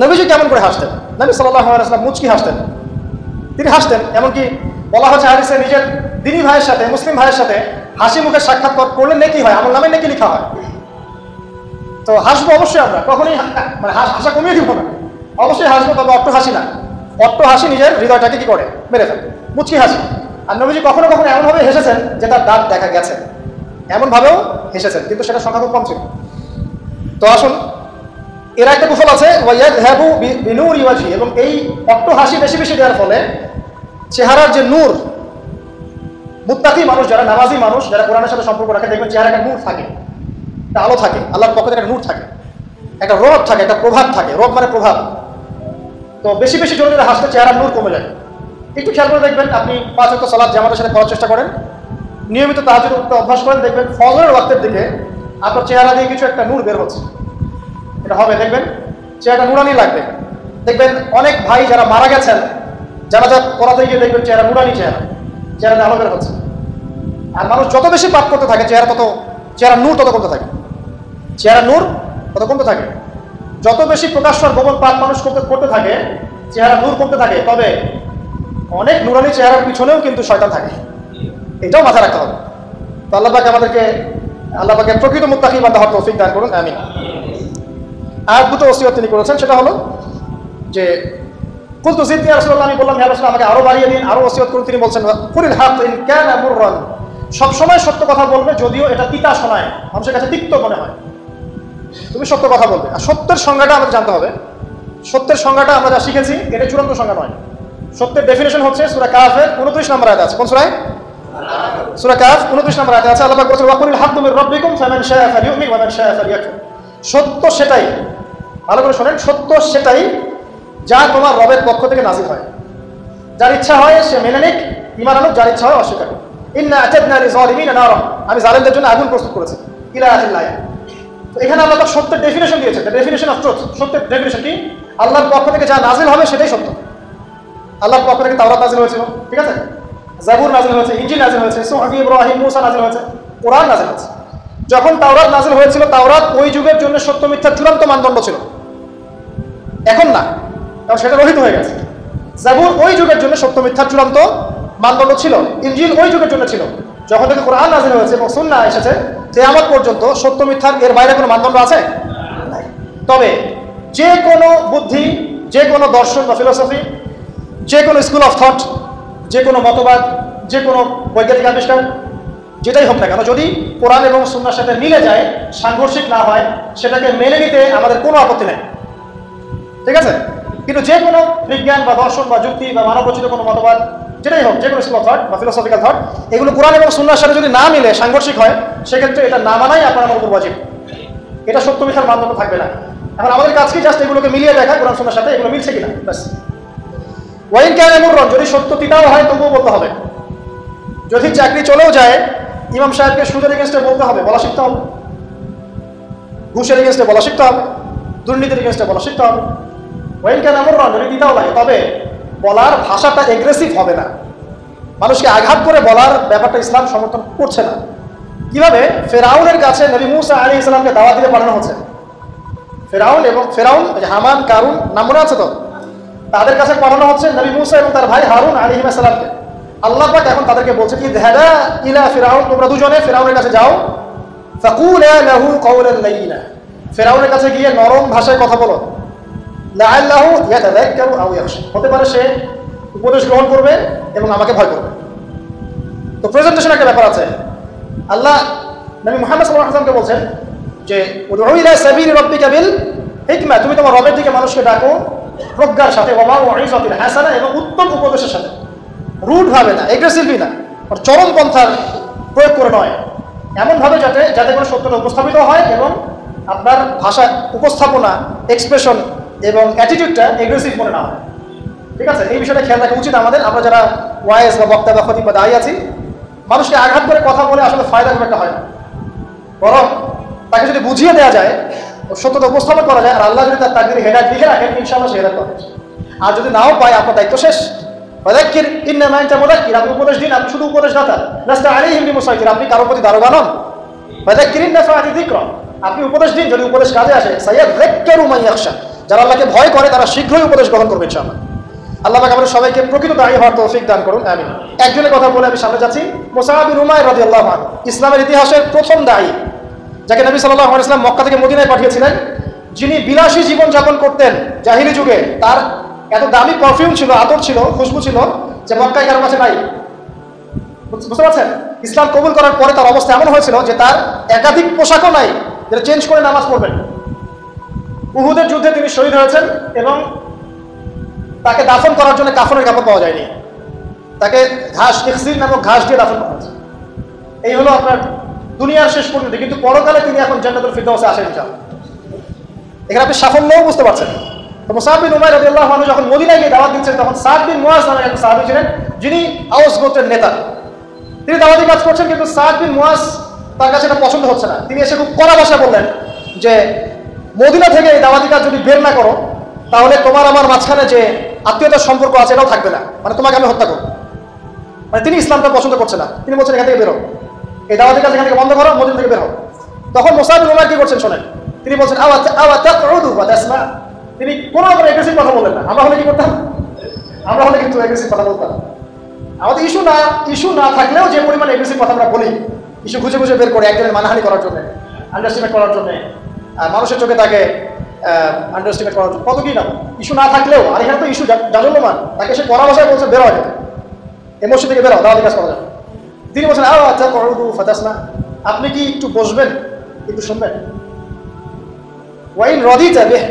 নবীজি কেমন করে হাসতেন? নবী সাল্লাল্লাহু আলাইহি ওয়াসাল্লাম মুচকি হাসতেন, তিনি হাসতেন। এমনকি বলা হচ্ছে হাদিসে, নিজের দিনী ভাইয়ের সাথে, মুসলিম ভাইয়ের সাথে হাসি মুখে সাক্ষাৎ করলে নেকি হয়, আমল নামে নেকি লেখা হয়। তো হাসবো অবশ্যই, আমরা কখনোই মানে হাসা কমিয়ে দিব না, অবশ্যই হাসবো, তবে অট্ট হাসি না। অট্ট হাসি নিজের হৃদয়টাকে কি করে? মেরে ফেলে, মুচকি হাসি। আর নবীজি কখনো কখনো এমনভাবে হেসেছেন যে তার দাঁত দেখা গেছে, এমনভাবেও হেসেছেন, কিন্তু সেটা সংখ্যা খুব কম ছিল। তো আসুন, এর একটা কুফল আছে ওয়ায়াযহাবু বিনূরি ওয়াজহি, এবং এই অট্ট হাসি বেশি বেশি দেওয়ার ফলে চেহারার যে নূর, মুত্তাকি মানুষ যারা, নামাজি মানুষ যারা কোরআনের সাথে সম্পর্ক রাখে, দেখবেন চেহারা একটা নূর থাকে, একটা আলো থাকে, আল্লাহর পক্ষ থেকে একটা নূর থাকে, একটা রব থাকে, একটা প্রভাব থাকে। রব মানে প্রভাব। তো বেশি বেশি জোরে জোরে হাসলে চেহারার নূর কমে যায়। একটু খেয়াল করে দেখবেন, আপনি 5 ওয়াক্ত সালাত জামাতের সাথে করার চেষ্টা করেন, নিয়মিত তাহাজ্জুদ উঠতে অভ্যাস করেন, দেখবেন ফজরের ওয়াক্তের দিকে আপনার চেহারা দিয়ে কিছু একটা নূর বের হচ্ছে। এটা হবে, দেখবেন চেহারাটা নুরানি লাগবে। দেখবেন অনেক ভাই যারা মারা গেছেন, জানাজা পড়াতে গিয়ে দেখবেন চেহারা নুরানি, চেহারা আলো বের হচ্ছে। আর মানুষ যত বেশি পাপ করতে থাকে চেহারা নূর তত কমতে থাকে, চেহারা নূর তত কমতে থাকে। যত বেশি প্রকাশ্য আর গোপন পাপ মানুষ করতে থাকে, চেহারা নূর কমতে থাকে। তবে অনেক নুরানি চেহারার পিছনেও কিন্তু শয়তান থাকে, এটাও মাথায় রাখতে হবে। তো আল্লাহ পাকে প্রকৃত মুত্তাকি বান্দা হওয়ার তৌফিক দান করুন, আমিন। আর দুটো ওসিয়ত তিনি করেছেন, সেটা হলো যে কুলতু জিদনি ইয়া রাসূলুল্লাহ, আমি বললাম ইয়া রাসূলুল্লাহ আমাকে আরো বাড়িয়ে দিন, আরো ওসিয়ত করুন। তিনি বলছেন কুলিল হক ইন কানা মুররান, সবসময় সত্য কথা বলবে, যদিও এটা তিতা শোনায়, মানুষের কাছে তিক্ত মনে হয়, তুমি সত্য কথা বলবে। আর সত্যের সংজ্ঞাটা আমাদের জানতে হবে। সত্যের সংজ্ঞাটা আমরা যা শিখেছি এটা চূড়ান্ত সংজ্ঞা নয়। সত্যের ডেফিনেশন হচ্ছে সূরা কাহফের 29 নম্বর আয়াতে আছে। কোন সূরায়? সূরা কাহফ 29 নম্বর আয়াতে আছে। আল্লাহ পাক বলেছেন ওয়াকুলিল হাক্কু মির রাব্বিকুম ফামান শাআ ফালিউমিন ওয়া মান শাআ ফালিয়াকফুর। সত্য সেটাই, ভালো করে শোনেন, সত্য সেটাই যা তোমার রবের পক্ষ থেকে নাযিল হয়। যার ইচ্ছা হয় সে মেনে নিক, ঈমান আনুক, যার ইচ্ছা হয় অস্বীকার করুক। ইন্না আতাদনা লিযালিমিনা নারা, আমি জালেমদের জন্য আগুন প্রস্তুত করেছি, ইলা আখিল আয়াত। তো এখানে আল্লাহ পাক সত্যের ডেফিনেশন দিয়েছেন, দ্য ডেফিনেশন অফ ট্রুথ। সত্যের ডেফিনেশন কি? আল্লাহর পক্ষ থেকে যা নাযিল হবে সেটাই সত্য। আল্লাহর পক্ষ থেকে তাওরাত নাযিল হয়েছিল, ঠিক আছে, জাবুর নাযিল হয়েছে, ইনজিল নাযিল হয়েছে, সুহফ ইব্রাহিম মুসা নাযিল হয়েছে, কোরআন নাযিল হয়েছে। যখন তাওরাত নাযিল হয়েছিল, তাওরাত ওই যুগের জন্য সত্য মিথ্যার চূড়ান্ত মানদণ্ড ছিল, এখন না, কারণ সেটা রহিত হয়ে গেছে। জাবুর ওই যুগের জন্য সত্য মিথ্যার চূড়ান্ত মানদণ্ড ছিল, ইনজিল ওই যুগের জন্য ছিল। যখন থেকে কোরআন নাযিল হয়েছে এবং সুন্নাহ এসেছে, কিয়ামত পর্যন্ত সত্য মিথ্যার এর বাইরে কোনো মানদণ্ড আছে? নাই। তবে যে কোনো বুদ্ধি, যে কোনো দর্শন বা ফিলোসফি, যে কোনো স্কুল অফ থট, যে কোনো মতবাদ, যে কোনো বৈজ্ঞানিক আবিষ্কার, যেটাই হোক না কেন, যদি কোরআন এবং সুন্নাহর সাথে মিলে যায়, সাংঘর্ষিক না হয়, সেটাকে মেনে নিতে আমাদের কোনো আপত্তি নেই, ঠিক আছে। কিন্তু যে কোনো বিজ্ঞান বা দর্শন বা যুক্তি বা মানবরচিত কোনো মতবাদ, যেটাই হোক, যে কোনো স্কুল অফ থট বা ফিলোসফিক্যাল থট, এগুলো কোরআন এবং সুন্নাহর সাথে যদি না মিলে, সাংঘর্ষিক হয়, সেক্ষেত্রে এটা না মানাই আপনার আমার উপর ওয়াজিব। এটা সত্য মিথ্যার মানদণ্ড থাকবে না। এখন আমাদের কাজ কি? জাস্ট এগুলোকে মিলিয়ে দেখা, কোরআন সুন্নাহর সাথে এগুলো মিলছে কিনা, ব্যাস। ওয়াইন কানা মুররান, যদি সত্য তিতাও হয় তবুও বলতে হবে। যদি চাকরি চলেও যায়, ইমাম সাহেবকে সুদের এগেনস্টে বলতে হবে, বলা শিখতে হবে। ঘুষের এগেনস্টে বলা শিখতে হবে, দুর্নীতির এগেনস্টে বলা শিখতে হবে। ওয়াইন কানা মুররান, যদি তিতাও লাগে, তবে বলার ভাষাটা এগ্রেসিভ হবে না, মানুষকে আঘাত করে বলার ব্যাপারটা ইসলাম সমর্থন করছে না। কিভাবে? ফেরাউনের কাছে নবী মুসা আলাইহিস সালামকে দাওয়াত দিতে পাঠানো হচ্ছে। ফেরাউন হামান, কারুন নাম মনে আছে তো, তাদের কাছে পাঠানো হচ্ছে নবী মুসা এবং তার ভাই হারুন আলাইহিস সালামকে। আল্লাহ পাক এখন তাদেরকে বলছে কি, যাহা ইলা ফিরাউন, তোমরা দুজনে ফেরাউনের কাছে যাও, ফাকুলা লাহু কাওলান লাইয়িনা, ফেরাউনের কাছে গিয়ে নরম ভাষায় কথা বলো, লাআল্লাহু ইয়াতাযাক্কারু আও ইয়াখশা, হতে পারে সে উপদেশ গ্রহণ করবে এবং আমাকে ভয় করবে। তো প্রেজেন্টেশন একটা ব্যাপার আছে। আল্লাহ নবী মুহাম্মদ সাল্লাল্লাহু আলাইহি ওয়াসাল্লামকে বলছেন যে উদউ ইলা সাবিলি রাব্বিকা বিল হিকমা, তুমি তোমার রবের দিকে মানুষকে ডাকো প্রজ্ঞার সাথে, ওয়া মাউইযাতিল হাসানা, এবং উত্তম উপদেশের সাথে, রুড ভাবে না, এগ্রেসিভলি না, আর চরম পন্থার প্রয়োগ করে নয়, এমন ভাবে যাতে করে সত্যটা উপস্থাপিত হয় এবং আপনার ভাষা উপস্থাপনা, এক্সপ্রেশন এবং অ্যাটিটিউডটা এগ্রেসিভ মনে না হয়, ঠিক আছে। এই বিষয়টা খেয়াল রাখা উচিত আমাদের। আমরা যারা ওয়াইজ বা বক্তা বা খতিব বা দায়ী আছি, মানুষকে আঘাত করে কথা বলে আসলে ফায়দা খুব একটা হয় না, বরং তাকে যদি বুঝিয়ে দেওয়া যায়, সত্যতা উপস্থাপন করা যায়, আর আল্লাহ যদি তার তাকদীরে হেদায়েত লিখে রাখেন, ইনশাআল্লাহ সে হেদায়েত পাবে। আর যদি নাও পায়, আপনার দায়িত্ব শেষ। ফাযাক্কির ইন্নামা আনতা মুযাক্কির, আপনি উপদেশ দিন, আপনি শুধু উপদেশদাতা। লাস্তা আলাইহিম বিমুসাইতির, আপনি কারো প্রতি দারোগা নন। ফাযাক্কির ইন নাফাআতি যিকরা, আপনি উপদেশ দিন, যদি উপদেশ কাজে আসে। সায়াযাক্কারু মান ইয়াখশা, যারা আল্লাহকে ভয় করে তারা শীঘ্রই উপদেশ গ্রহণ করবে ইনশাআল্লাহ। আল্লাহ পাক আমাদের সবাইকে প্রকৃত দায়ী হওয়ার তৌফিক দান করুন, আমিন। একজনের কথা বলে আমি সামনে যাচ্ছি। মুসআব বিন উমাইর রাদিয়াল্লাহু আনহু, ইসলামের ইতিহাসের প্রথম দায়ী, যাকে নবী সাল্লাল্লাহু আলাইহি ওয়াসাল্লাম মক্কা থেকে মদিনায় পাঠিয়েছিলেন, যিনি বিলাসী জীবন যাপন করতেন জাহিলি যুগে। তার এত দামি পারফিউম ছিল, আতর ছিল, খুশবু ছিল, যে মক্কায় কারো কাছে নাই। বুঝতে পারছেন? ইসলাম কবুল করার পরে তার অবস্থা এমন হয়েছিল যে তার একাধিক পোশাকও নাই, যেটা চেঞ্জ করে নামাজ পড়বেন। উহুদের যুদ্ধে তিনি শহীদ হয়েছেন এবং তাকে দাফন করার জন্য কাফনের কাপড় পাওয়া যায়নি, তাকে ঘাস ইখসির নামক ঘাস দিয়ে দাফন করা হয়েছে। এই হলো আপনার দুনিয়ার শেষ পরিণতি। কিন্তু পরকালে তিনি এখন জান্নাতুল ফিরদাউসে আসেন ইনশাআল্লাহ। এখানে আপনি সাফল্যও বুঝতে পারছেন। তো মুসআব বিন উমাইর রাদিয়াল্লাহু আনহু যখন মদিনায় গিয়ে দাওয়াত দিচ্ছেন, তখন সাদ বিন মুআজ নামে এক সাহাবী ছিলেন, যিনি আওস গোত্রের নেতা। তিনি দাওয়াতি কাজ করছেন, কিন্তু সাদ বিন মুআজ তার কাছে এটা পছন্দ হচ্ছে না। তিনি এসে খুব কড়া ভাষায় বললেন যে মদিনা থেকে এই দাওয়াতি কাজ যদি বের না করো, তাহলে তোমার আমার মাঝখানে যে আত্মীয়তার সম্পর্ক আছে এটাও থাকবে না, মানে তোমাকে আমি হত্যা করবো। মানে তিনি ইসলামটা পছন্দ করছে না। তিনি বলছেন এখান থেকে বেরো, এই দাওয়াতি কাজ এখান থেকে বন্ধ করো, মদিনা থেকে বের হও। তখন মুসআব বিন উমাইর কি করছেন শোনেন, তিনি বলছেন তিনি কোনো রকম এগ্রেসিভ কথা বললেন না। আমরা হলে কি করতাম? আমরা হলে কিন্তু এগ্রেসিভ কথা বলতাম। আমাদের ইস্যু না থাকলেও যে পরিমাণ এগ্রেসিভ কথা আমরা বলি, ইস্যু খুঁজে খুঁজে বের করে একজনের মানহানি করার জন্য, আন্ডারস্টিমেট করার জন্য, মানুষের চোখে তাকে আন্ডারস্টিমেট করার জন্য, কত কি না ইস্যু না থাকলেও। আর এখানে তো ইস্যু জাজল্যমান, তাকে সে কড়া ভাষায় বলছে বেরো আগে, এই মসজিদ থেকে বেরো, দাওয়াতি কাজ করা যাবে। তিনি বলছেন আপনি কি একটু বসবেন, একটু শুনবেন? ওয়াইন রাদিতা বিহি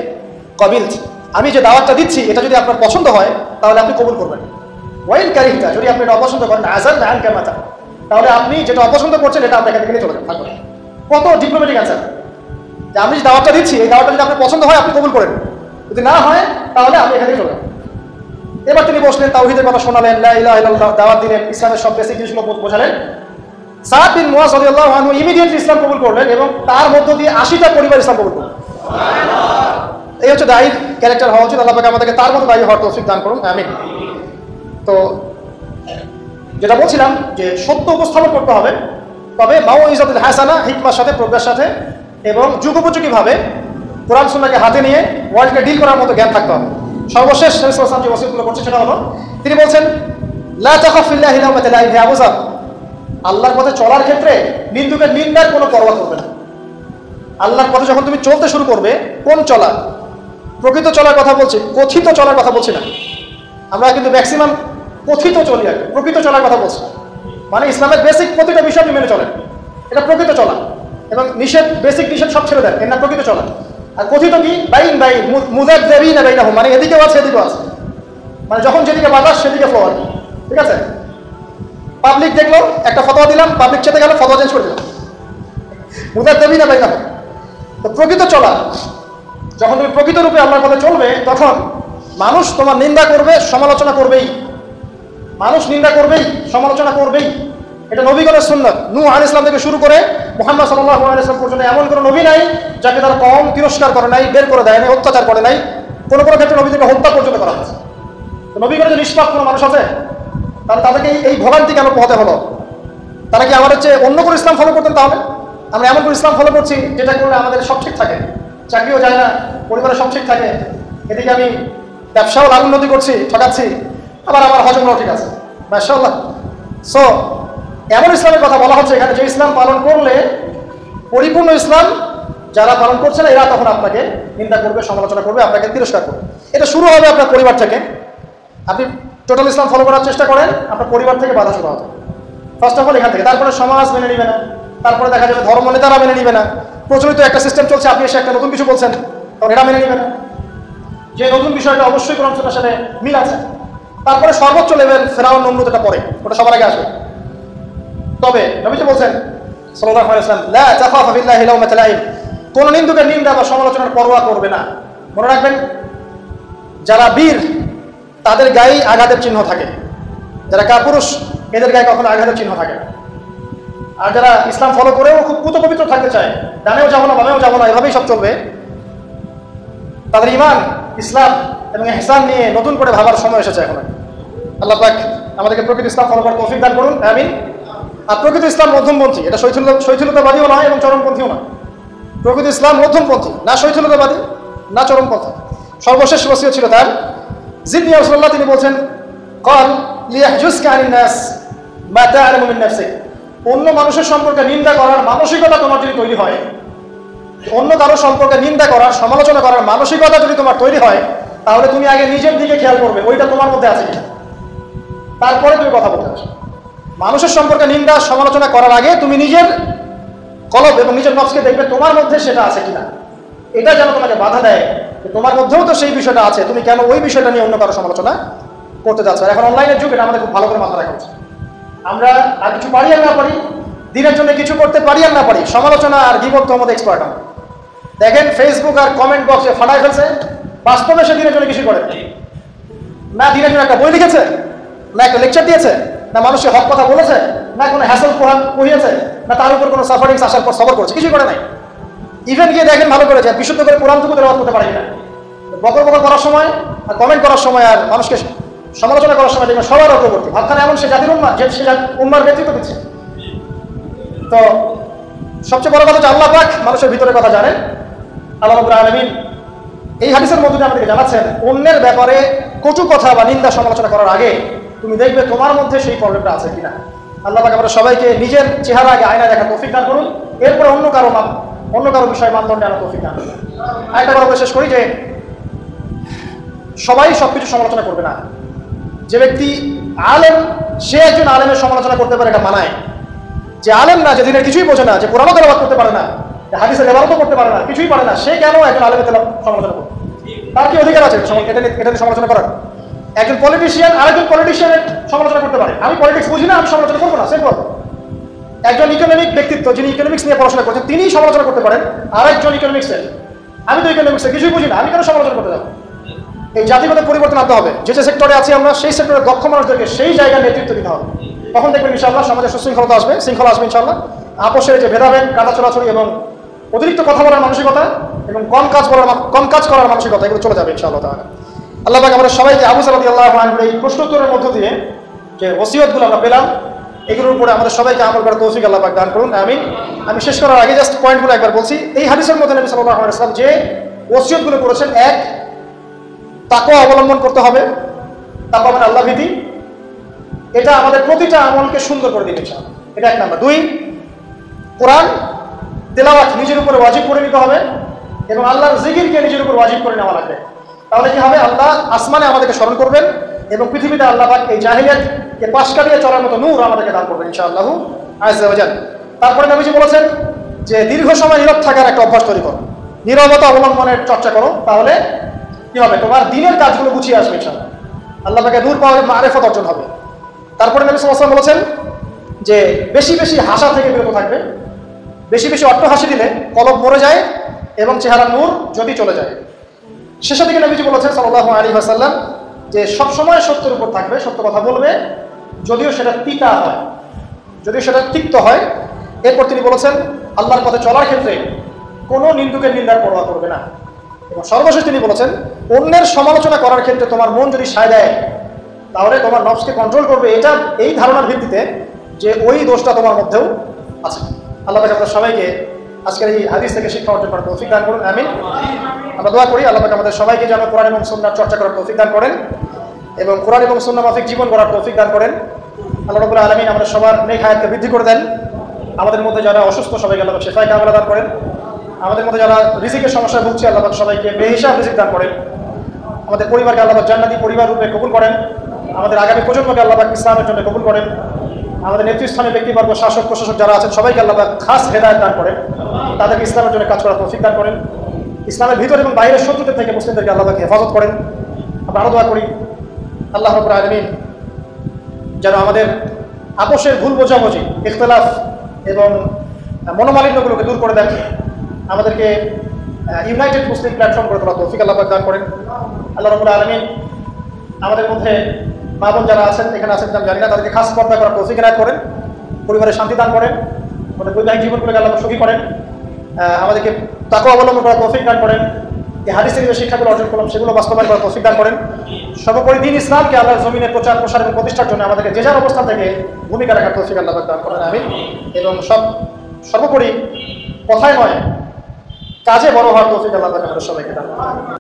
কবিলত, আমি যে দাওয়াতটা দিচ্ছি এটা যদি আপনার পছন্দ হয় তাহলে আপনি কবুল করবেন। ওয়াইন কারিহতা, যদি আপনি এটা অপছন্দ করেন, আযালনা আনকা মাতা, তাহলে আপনি যেটা অপছন্দ করছেন এটা আপনাকে থেকে নিয়ে চলে যান। কত ডিপ্লোম্যাটিক অ্যান্সার, যে আমি যে দাওয়াতটা দিচ্ছি এই দাওয়াতটা যদি আপনার পছন্দ হয় আপনি কবুল করেন, যদি না হয় তাহলে আপনি এখানে চলে যান। এবার তিনি বসলেন, তাওহীদের কথা শোনালেন, লা ইলাহা ইল্লাল্লাহ দাওয়াত দিলেন, ইসলামের সব বেসিক জিনিসগুলো বোঝালেন। সাদ বিন মুআজ রাদিয়াল্লাহু আনহু ইমিডিয়েটলি ইসলাম কবুল করলেন এবং তার মধ্য দিয়ে 80টা পরিবার ইসলাম কবুল করলেন। এই হচ্ছে দায়ীর ক্যারেক্টার হওয়া উচিত। আল্লাহ পাক আমাদেরকে তার মতো দায়ী হওয়ার তৌফিক দান করুন, আমিন। তো যেটা বলছিলাম যে সত্য উপস্থাপন করতে হবে, তবে মাউইজাতুল হাসানা, হিকমার সাথে, প্রজ্ঞার সাথে এবং যুগোপযোগীভাবে কোরআন সুন্নাহকে হাতে নিয়ে ওয়ার্ল্ডকে ডিল করার মতো জ্ঞান থাকতে হবে। সর্বশেষ নবী সাল্লাল্লাহু আলাইহি ওয়াসাল্লাম যে ওসিয়তগুলো করছে সেটা হলো, তিনি বলছেন লা তাখাফ ফিল্লাহি লাওমাতা লাইম, হে আবু যর, আল্লাহর পথে চলার ক্ষেত্রে নিন্দুকের নিন্দার কোনো পরোয়া করবে না। আল্লাহর পথে যখন তুমি চলতে শুরু করবে, কোন চলা? প্রকৃত চলার কথা বলছি, কথিত চলার কথা বলছি না। আমরা কিন্তু ম্যাক্সিমাম কথিত চলি, আগে প্রকৃত চলার কথা বলছি। মানে ইসলামের বেসিক প্রতিটা বিষয় আপনি মেনে চলেন, এটা প্রকৃত চলা। এবং নিষেধ, বেসিক নিষেধ সব ছেড়ে দেন, এর না প্রকৃত চলা। আর কথিত কি? বাইন বাই মুযাবযাবিনা বাইনাহুম, মানে এদিকেও আছে এদিকেও আছে, মানে যখন যেদিকে বাতাস সেদিকে ফ্লো আর কি। ঠিক আছে? পাবলিক দেখলো, একটা ফতোয়া দিলাম, পাবলিক চেতে গেল, ফতোয়া চেঞ্জ করে দিলাম, মুযাবযাবিনা বাইনাহুম। তো প্রকৃত চলা, যখন তুমি প্রকৃত রূপে আল্লাহর পথে চলবে, তখন মানুষ তোমার নিন্দা করবে, সমালোচনা করবেই। মানুষ নিন্দা করবেই, সমালোচনা করবেই। এটা নবীগণের সুন্নাত। নূহ আলাইহিস সালাম থেকে শুরু করে মুহাম্মদ সাল্লাল্লাহু আলাইহি ওয়াসাল্লাম পর্যন্ত এমন কোনো নবী নাই যাকে তার কওম তিরস্কার করে নাই, বের করে দেয় নাই, অত্যাচার করে নাই। কোনো কোনো ক্ষেত্রে নবীদেরকে হত্যা পর্যন্ত করা হয়েছে। তো নবীগণের যে নিষ্পাপ কোনো মানুষ আছে, তাহলে তাদেরকে এই ভোগান্তি কেন পোহাতে হলো? তারা কি আমাদের চেয়ে অন্য কোনো ইসলাম ফলো করতেন? তাহলে আমরা এমন কোনো ইসলাম ফলো করছি যেটা করলে আমাদের সব ঠিক থাকে, চাকরিও যায় না, পরিবারের সব ঠিক থাকে, এদিকে আমি ব্যবসাও লাভ উন্নতি করছি, ঠকাচ্ছি, আবার আমার হজমরাও ঠিক আছে, মাশাআল্লাহ। সো এমন ইসলামের কথা বলা হচ্ছে এখানে, যে ইসলাম পালন করলে, পরিপূর্ণ ইসলাম যারা পালন করছে না, এরা তখন আপনাকে নিন্দা করবে, সমালোচনা করবে, আপনাকে তিরস্কার করবে। এটা শুরু হবে আপনার পরিবার থেকে। আপনি টোটাল ইসলাম ফলো করার চেষ্টা করেন, আপনার পরিবার থেকে বাধা শুরু হবে ফার্স্ট অফ অল, এখান থেকে। তারপরে সমাজ মেনে নিবে না, তারপরে দেখা যাবে ধর্ম নেতারা মেনে নিবে না। প্রচলিত একটা সিস্টেম চলছে, আপনি এসে একটা নতুন কিছু বলছেন, তখন এটা মেনে নিবে না, যে নতুন বিষয়টা অবশ্যই কোরআন সুন্নাহর সাথে মিল আছে। তারপরে সর্বোচ্চ লেভেল ফেরাউন, নমরুদ, এটা পরে, ওটা সবার আগে আসবে। তবে নবীজি বলছেন সাল্লাল্লাহু আলাইহি ওয়াসাল্লাম, লা তাখাফু বিল্লাহি লাওমাতা লাইম, কোন নিন্দুকের নিন্দা বা সমালোচনার পরোয়া করবে না। মনে রাখবেন, যারা বীর তাদের গায়ে আঘাতের চিহ্ন থাকে, যারা কাপুরুষ এদের গায়ে কখনো আঘাতের চিহ্ন থাকে না। আর যারা ইসলাম ফলো করেও খুব পুত পবিত্র থাকতে চায়, ডানেও যাবো না বামেও যাবো না, এভাবেই সব চলবে, তাদের ঈমান, ইসলাম এবং ইহসান নিয়ে নতুন করে ভাবার সময় এসেছে এখন। আল্লাহ পাক আমাদেরকে প্রকৃত ইসলাম ফলো করার তৌফিক দান করুন, আমিন। আর প্রকৃত ইসলাম মধ্যমপন্থী, এটা শৈথিলতাবাদীও নয় এবং চরমপন্থীও নয়। প্রকৃত ইসলাম মধ্যমপন্থী, না শৈথিলতাবাদী না চরমপন্থী। সর্বশেষ ওসিয়ত ছিল তার, জিদনি ইয়া রাসূলুল্লাহ, তিনি বলছেন, ক্বাল লিয়াহজুজকা আনিন নাস মা তা'লামু মিন নাফসিক, অন্য মানুষের সম্পর্কে নিন্দা করার মানসিকতা তোমার যদি তৈরি হয়, অন্য কারো সম্পর্কে নিন্দা করার, সমালোচনা করার মানসিকতা যদি তোমার তৈরি হয়, তাহলে তুমি আগে নিজের দিকে খেয়াল করবে ওইটা তোমার মধ্যে আছে কিনা, তারপরে তুমি কথা বলতে আসো। মানুষের সম্পর্কে নিন্দা সমালোচনা করার আগে তুমি নিজের কলব এবং নিজের নফসকে দেখবে তোমার মধ্যে সেটা আছে কিনা। এটা যেন তোমাকে বাধা দেয় যে তোমার মধ্যেও তো সেই বিষয়টা আছে, তুমি কেন ওই বিষয়টা নিয়ে অন্য কারো সমালোচনা করতে যাচ্ছ। এখন অনলাইনের যুগ, এটা আমাদের খুব ভালো করে মাথা রাখা উচিত। আমরা আর কিছু পারি আর না পারি, দিনের জন্য কিছু করতে পারি আর না পারি, সমালোচনা আর গীবত আমাদের এক্সপার্ট। আমরা দেখেন ফেসবুক আর কমেন্ট বক্সে ফাটায় ফেলছে, বাস্তবে সে দিনের জন্য কিছু করে না। দিনের জন্য একটা বই লিখেছে, না একটা লেকচার দিয়েছে, না মানুষের হক কথা বলেছে, না কোনো হ্যাসল পড়িয়েছে, না তার উপর কোনো সাফারিংস আসার পর সবর করছে, কিছুই করে নাই। ইভেন গিয়ে দেখেন ভালো করে যায় বিশুদ্ধ করে কোরআনটুকু তেলাওয়াত করতে পারি না। বকর করার সময় আর কমেন্ট করার সময় আর মানুষকে সমালোচনা করার সময় দেখবেন সবার অগ্রবর্তী, ভাবখানে এমন সে জাতির উম্মাহ, যে সে উম্মার নেতৃত্ব দিচ্ছে। তো সবচেয়ে বড় কথা যে আল্লাহ পাক মানুষের ভিতরের কথা জানেন। আল্লাহ রাব্বুল আলামিন এই হাদিসের মধ্যে দিয়ে আমাদেরকে জানাচ্ছেন, অন্যের ব্যাপারে কটু কথা বা নিন্দা সমালোচনা করার আগে তুমি দেখবে তোমার মধ্যে সেই প্রবলেমটা আছে কিনা। আল্লাহ পাক আমরা সবাইকে নিজের চেহারা আগে আয়নায় দেখা তৌফিক দান করুন, এরপরে অন্য কারো বিষয় মানদণ্ডে আনা তৌফিক দান করুন। আরেকটা কথা শেষ করি যে সবাই সবকিছু সমালোচনা করবে না। যে ব্যক্তি আলেম, সে একজন আলেমের সমালোচনা করতে পারে, এটা মানায়। যে আলেম না, যে দিনের কিছুই বোঝে না, যে কোরআনও তেলাওয়াত করতে পারে না, হাদিসের ইবাদতও করতে পারে না, কিছুই পারে না, সে কেন একজন আলেমের সমালোচনা করবে? তার কি অধিকার আছে এটা সমালোচনা করার? একজন পলিটিশিয়ান আরেকজন পলিটিশিয়ানের সমালোচনা করতে পারে। আমি পলিটিক্স বুঝি না, আমি সমালোচনা করবো না, সে করবো। একজন ইকোনমিক ব্যক্তিত্ব, যিনি ইকোনমিক্স নিয়ে পড়াশোনা করছেন, তিনি সমালোচনা করতে পারেন আরেকজন ইকোনমিক্সের। আমি তো ইকোনমিক্সের কিছুই বুঝি না, আমি কেন সমালোচনা করতে যাবো? এই জাতিগত পরিবর্তন আনতে হবে। যে সেক্টরে আছি আমরা, সেই সেক্টরের দক্ষ মানুষদেরকে সেই জায়গায় নেতৃত্ব দিতে হবে। তখন দেখবেন ইনশাআল্লাহ সমাজে সুশৃঙ্খলতা আসবে, শৃঙ্খলা আসবে ইনশাআল্লাহ। আপোষের যে ভেদাভেদ, কাদা ছোড়াছড়ি এবং অতিরিক্ত কথা বলার মানসিকতা এবং কম কাজ করার মানসিকতা, এগুলো চলে যাবে ইনশাআল্লাহ তাআলা। আল্লাহ পাক আমাদের সবাইকে আবু সাঈদ রাদিয়াল্লাহু আনহুর এই প্রশ্নোত্তরের মধ্য দিয়ে যে ওসিয়তগুলো আমরা পেলাম, এগুলোর উপরে আমাদের সবাইকে আমল করার তৌফিক আল্লাহ পাক দান করুন, আমিন। আমি শেষ করার আগে জাস্ট পয়েন্টগুলো একবার বলছি। এই হাদিসের মধ্যে নবী সাল্লাল্লাহু আলাইহি ওয়াসাল্লাম যে ওসিয়তগুলো করেছেন, এক, তাকওয়া অবলম্বন করতে হবে। তাকওয়া মানে আল্লাহ ভীতি, এটা আমাদের প্রতিটা আমলকে সুন্দর করে দিবে ইনশাআল্লাহ, এটা এক নাম্বার। দুই, কোরআন তেলাওয়াত নিজের উপরে ওয়াজিব করে নিতে হবে এবং আল্লাহর জিকিরকে নিজের উপর ওয়াজিব করে নেওয়া লাগবে। তাহলে কি হবে? আল্লাহ আসমানে আমাদেরকে স্মরণ করবেন এবং পৃথিবীতে আল্লাহ পাক এই জাহিলিয়াতকে পাশ কাটিয়ে চলার মতো নূর আমাদেরকে দান করবেন ইনশাআল্লাহু আযজা ওয়া জাল্লা। তারপরে নবীজি বলেছেন যে দীর্ঘ সময় নীরব থাকার একটা অভ্যাস তৈরি করো, নীরবতা অবলম্বনের চর্চা করো, তাহলে কি হবে? তোমার দিনের কাজগুলো গুছিয়ে আসবে ইনশাআল্লাহ, আল্লাহ পাকে নূর পাওয়া, মারিফত অর্জন হবে। তারপরে নবী সাল্লাল্লাহু আলাইহি ওয়াসাল্লাম বলেছেন যে বেশি বেশি হাসা থেকে বিরত থাকবে। বেশি বেশি অট্ট হাসি দিলে কলব মরে যায় এবং চেহারা নূর যদি চলে যায়। শেষের দিকে নবীজি বলেছেন সাল্লাল্লাহু আলাইহি ওয়াসাল্লাম যে সবসময় সত্যের উপর থাকবে, সত্য কথা বলবে, যদিও সেটা তিতা হয়, যদিও সেটা তিক্ত হয়। এরপর তিনি বলেছেন আল্লাহর পথে চলার ক্ষেত্রে কোনো নিন্দুকের নিন্দার পরোয়া করবে না। এবং সর্বশেষ তিনি বলেছেন অন্যের সমালোচনা করার ক্ষেত্রে তোমার মন যদি সায় দেয়, তাহলে তোমার নফসকে কন্ট্রোল করবে, এটা এই ধারণার ভিত্তিতে যে ওই দোষটা তোমার মধ্যেও আছে। আল্লাহ পাক আপনাদের সবাইকে আজকের এই হাদিস থেকে শিক্ষা অর্জন করার তৌফিক দান করুন, আমিন। আমরা দোয়া করি আল্লাহ পাক আমাদের সবাইকে যেন কোরআন এবং সুন্নাহর চর্চা করার তৌফিক দান করেন এবং কোরআন এবং সুন্নাহ মাফিক জীবন গড়ার তৌফিক দান করেন। আল্লাহ রাব্বুল আলামিন আমাদের সবার নেক হায়াতকে বৃদ্ধি করে দেন। আমাদের মধ্যে যারা অসুস্থ সবাইকে আল্লাহ পাক শিফায়ে কামিলা দান করেন। আমাদের মধ্যে যারা রিজিকের সমস্যায় ভুগছে আল্লাহ পাক সবাইকে বেহিসাব রিজিক দান করেন। আমাদের পরিবারকে আল্লাহ পাক জান্নাতি পরিবার রূপে কবুল করেন। আমাদের আগামী প্রজন্মকে আল্লাহ পাক ইসলামের জন্য কবুল করেন। আমাদের নেতৃস্থানীয় ব্যক্তিবর্গ, শাসক প্রশাসক যারা আছেন সবাইকে আল্লাহ পাক খাস হেদায়েত দান করেন, তাদেরকে ইসলামের জন্য কাজ করার তৌফিক দান করেন। ইসলামের ভিতর এবং বাইরের শত্রুদের থেকে মুসলিমদেরকে আল্লাহ পাক হেফাজত করেন। আমরা আরো দোয়া করি আল্লাহ রাব্বুল আলামিন যেন আমাদের আপোষের ভুল বোঝাবুঝি, ইখতিলাফ এবং মনোমালিন্যগুলোকে দূর করে দেন। আমাদেরকে ইউনাইটেড মুসলিম প্ল্যাটফর্ম করে তোলা তৌফিক আল্লাহ পাক দান করেন। আল্লাহ রাব্বুল আলামিন আমাদের মধ্যে মা বোন যারা আছেন, এখানে আছেন আমি জানি না, তাদেরকে খাস পর্দা করার তৌফিক এনায়েত করেন, পরিবারের শান্তি দান করেন, আমাদের বৈবাহিক জীবনগুলোকে আল্লাহ সুখী করেন, আমাদেরকে তাকওয়া অবলম্বন করার তৌফিক দান করেন। এই হাদিসের যে শিক্ষাগুলো অর্জন করলাম সেগুলো বাস্তবায়ন করার তৌফিক দান করেন। সর্বোপরি দ্বীন ইসলামকে আল্লাহর জমিনে প্রচার প্রসার এবং প্রতিষ্ঠার জন্য আমাদেরকে যে যার অবস্থান থেকে ভূমিকা রাখার তৌফিক আল্লাহ দান করেন, আমিন। এবং সর্বোপরি কথায় নয় কাজে বড় হওয়ার তৌফিক আল্লাহ আমাদের সবাইকে দান করেন।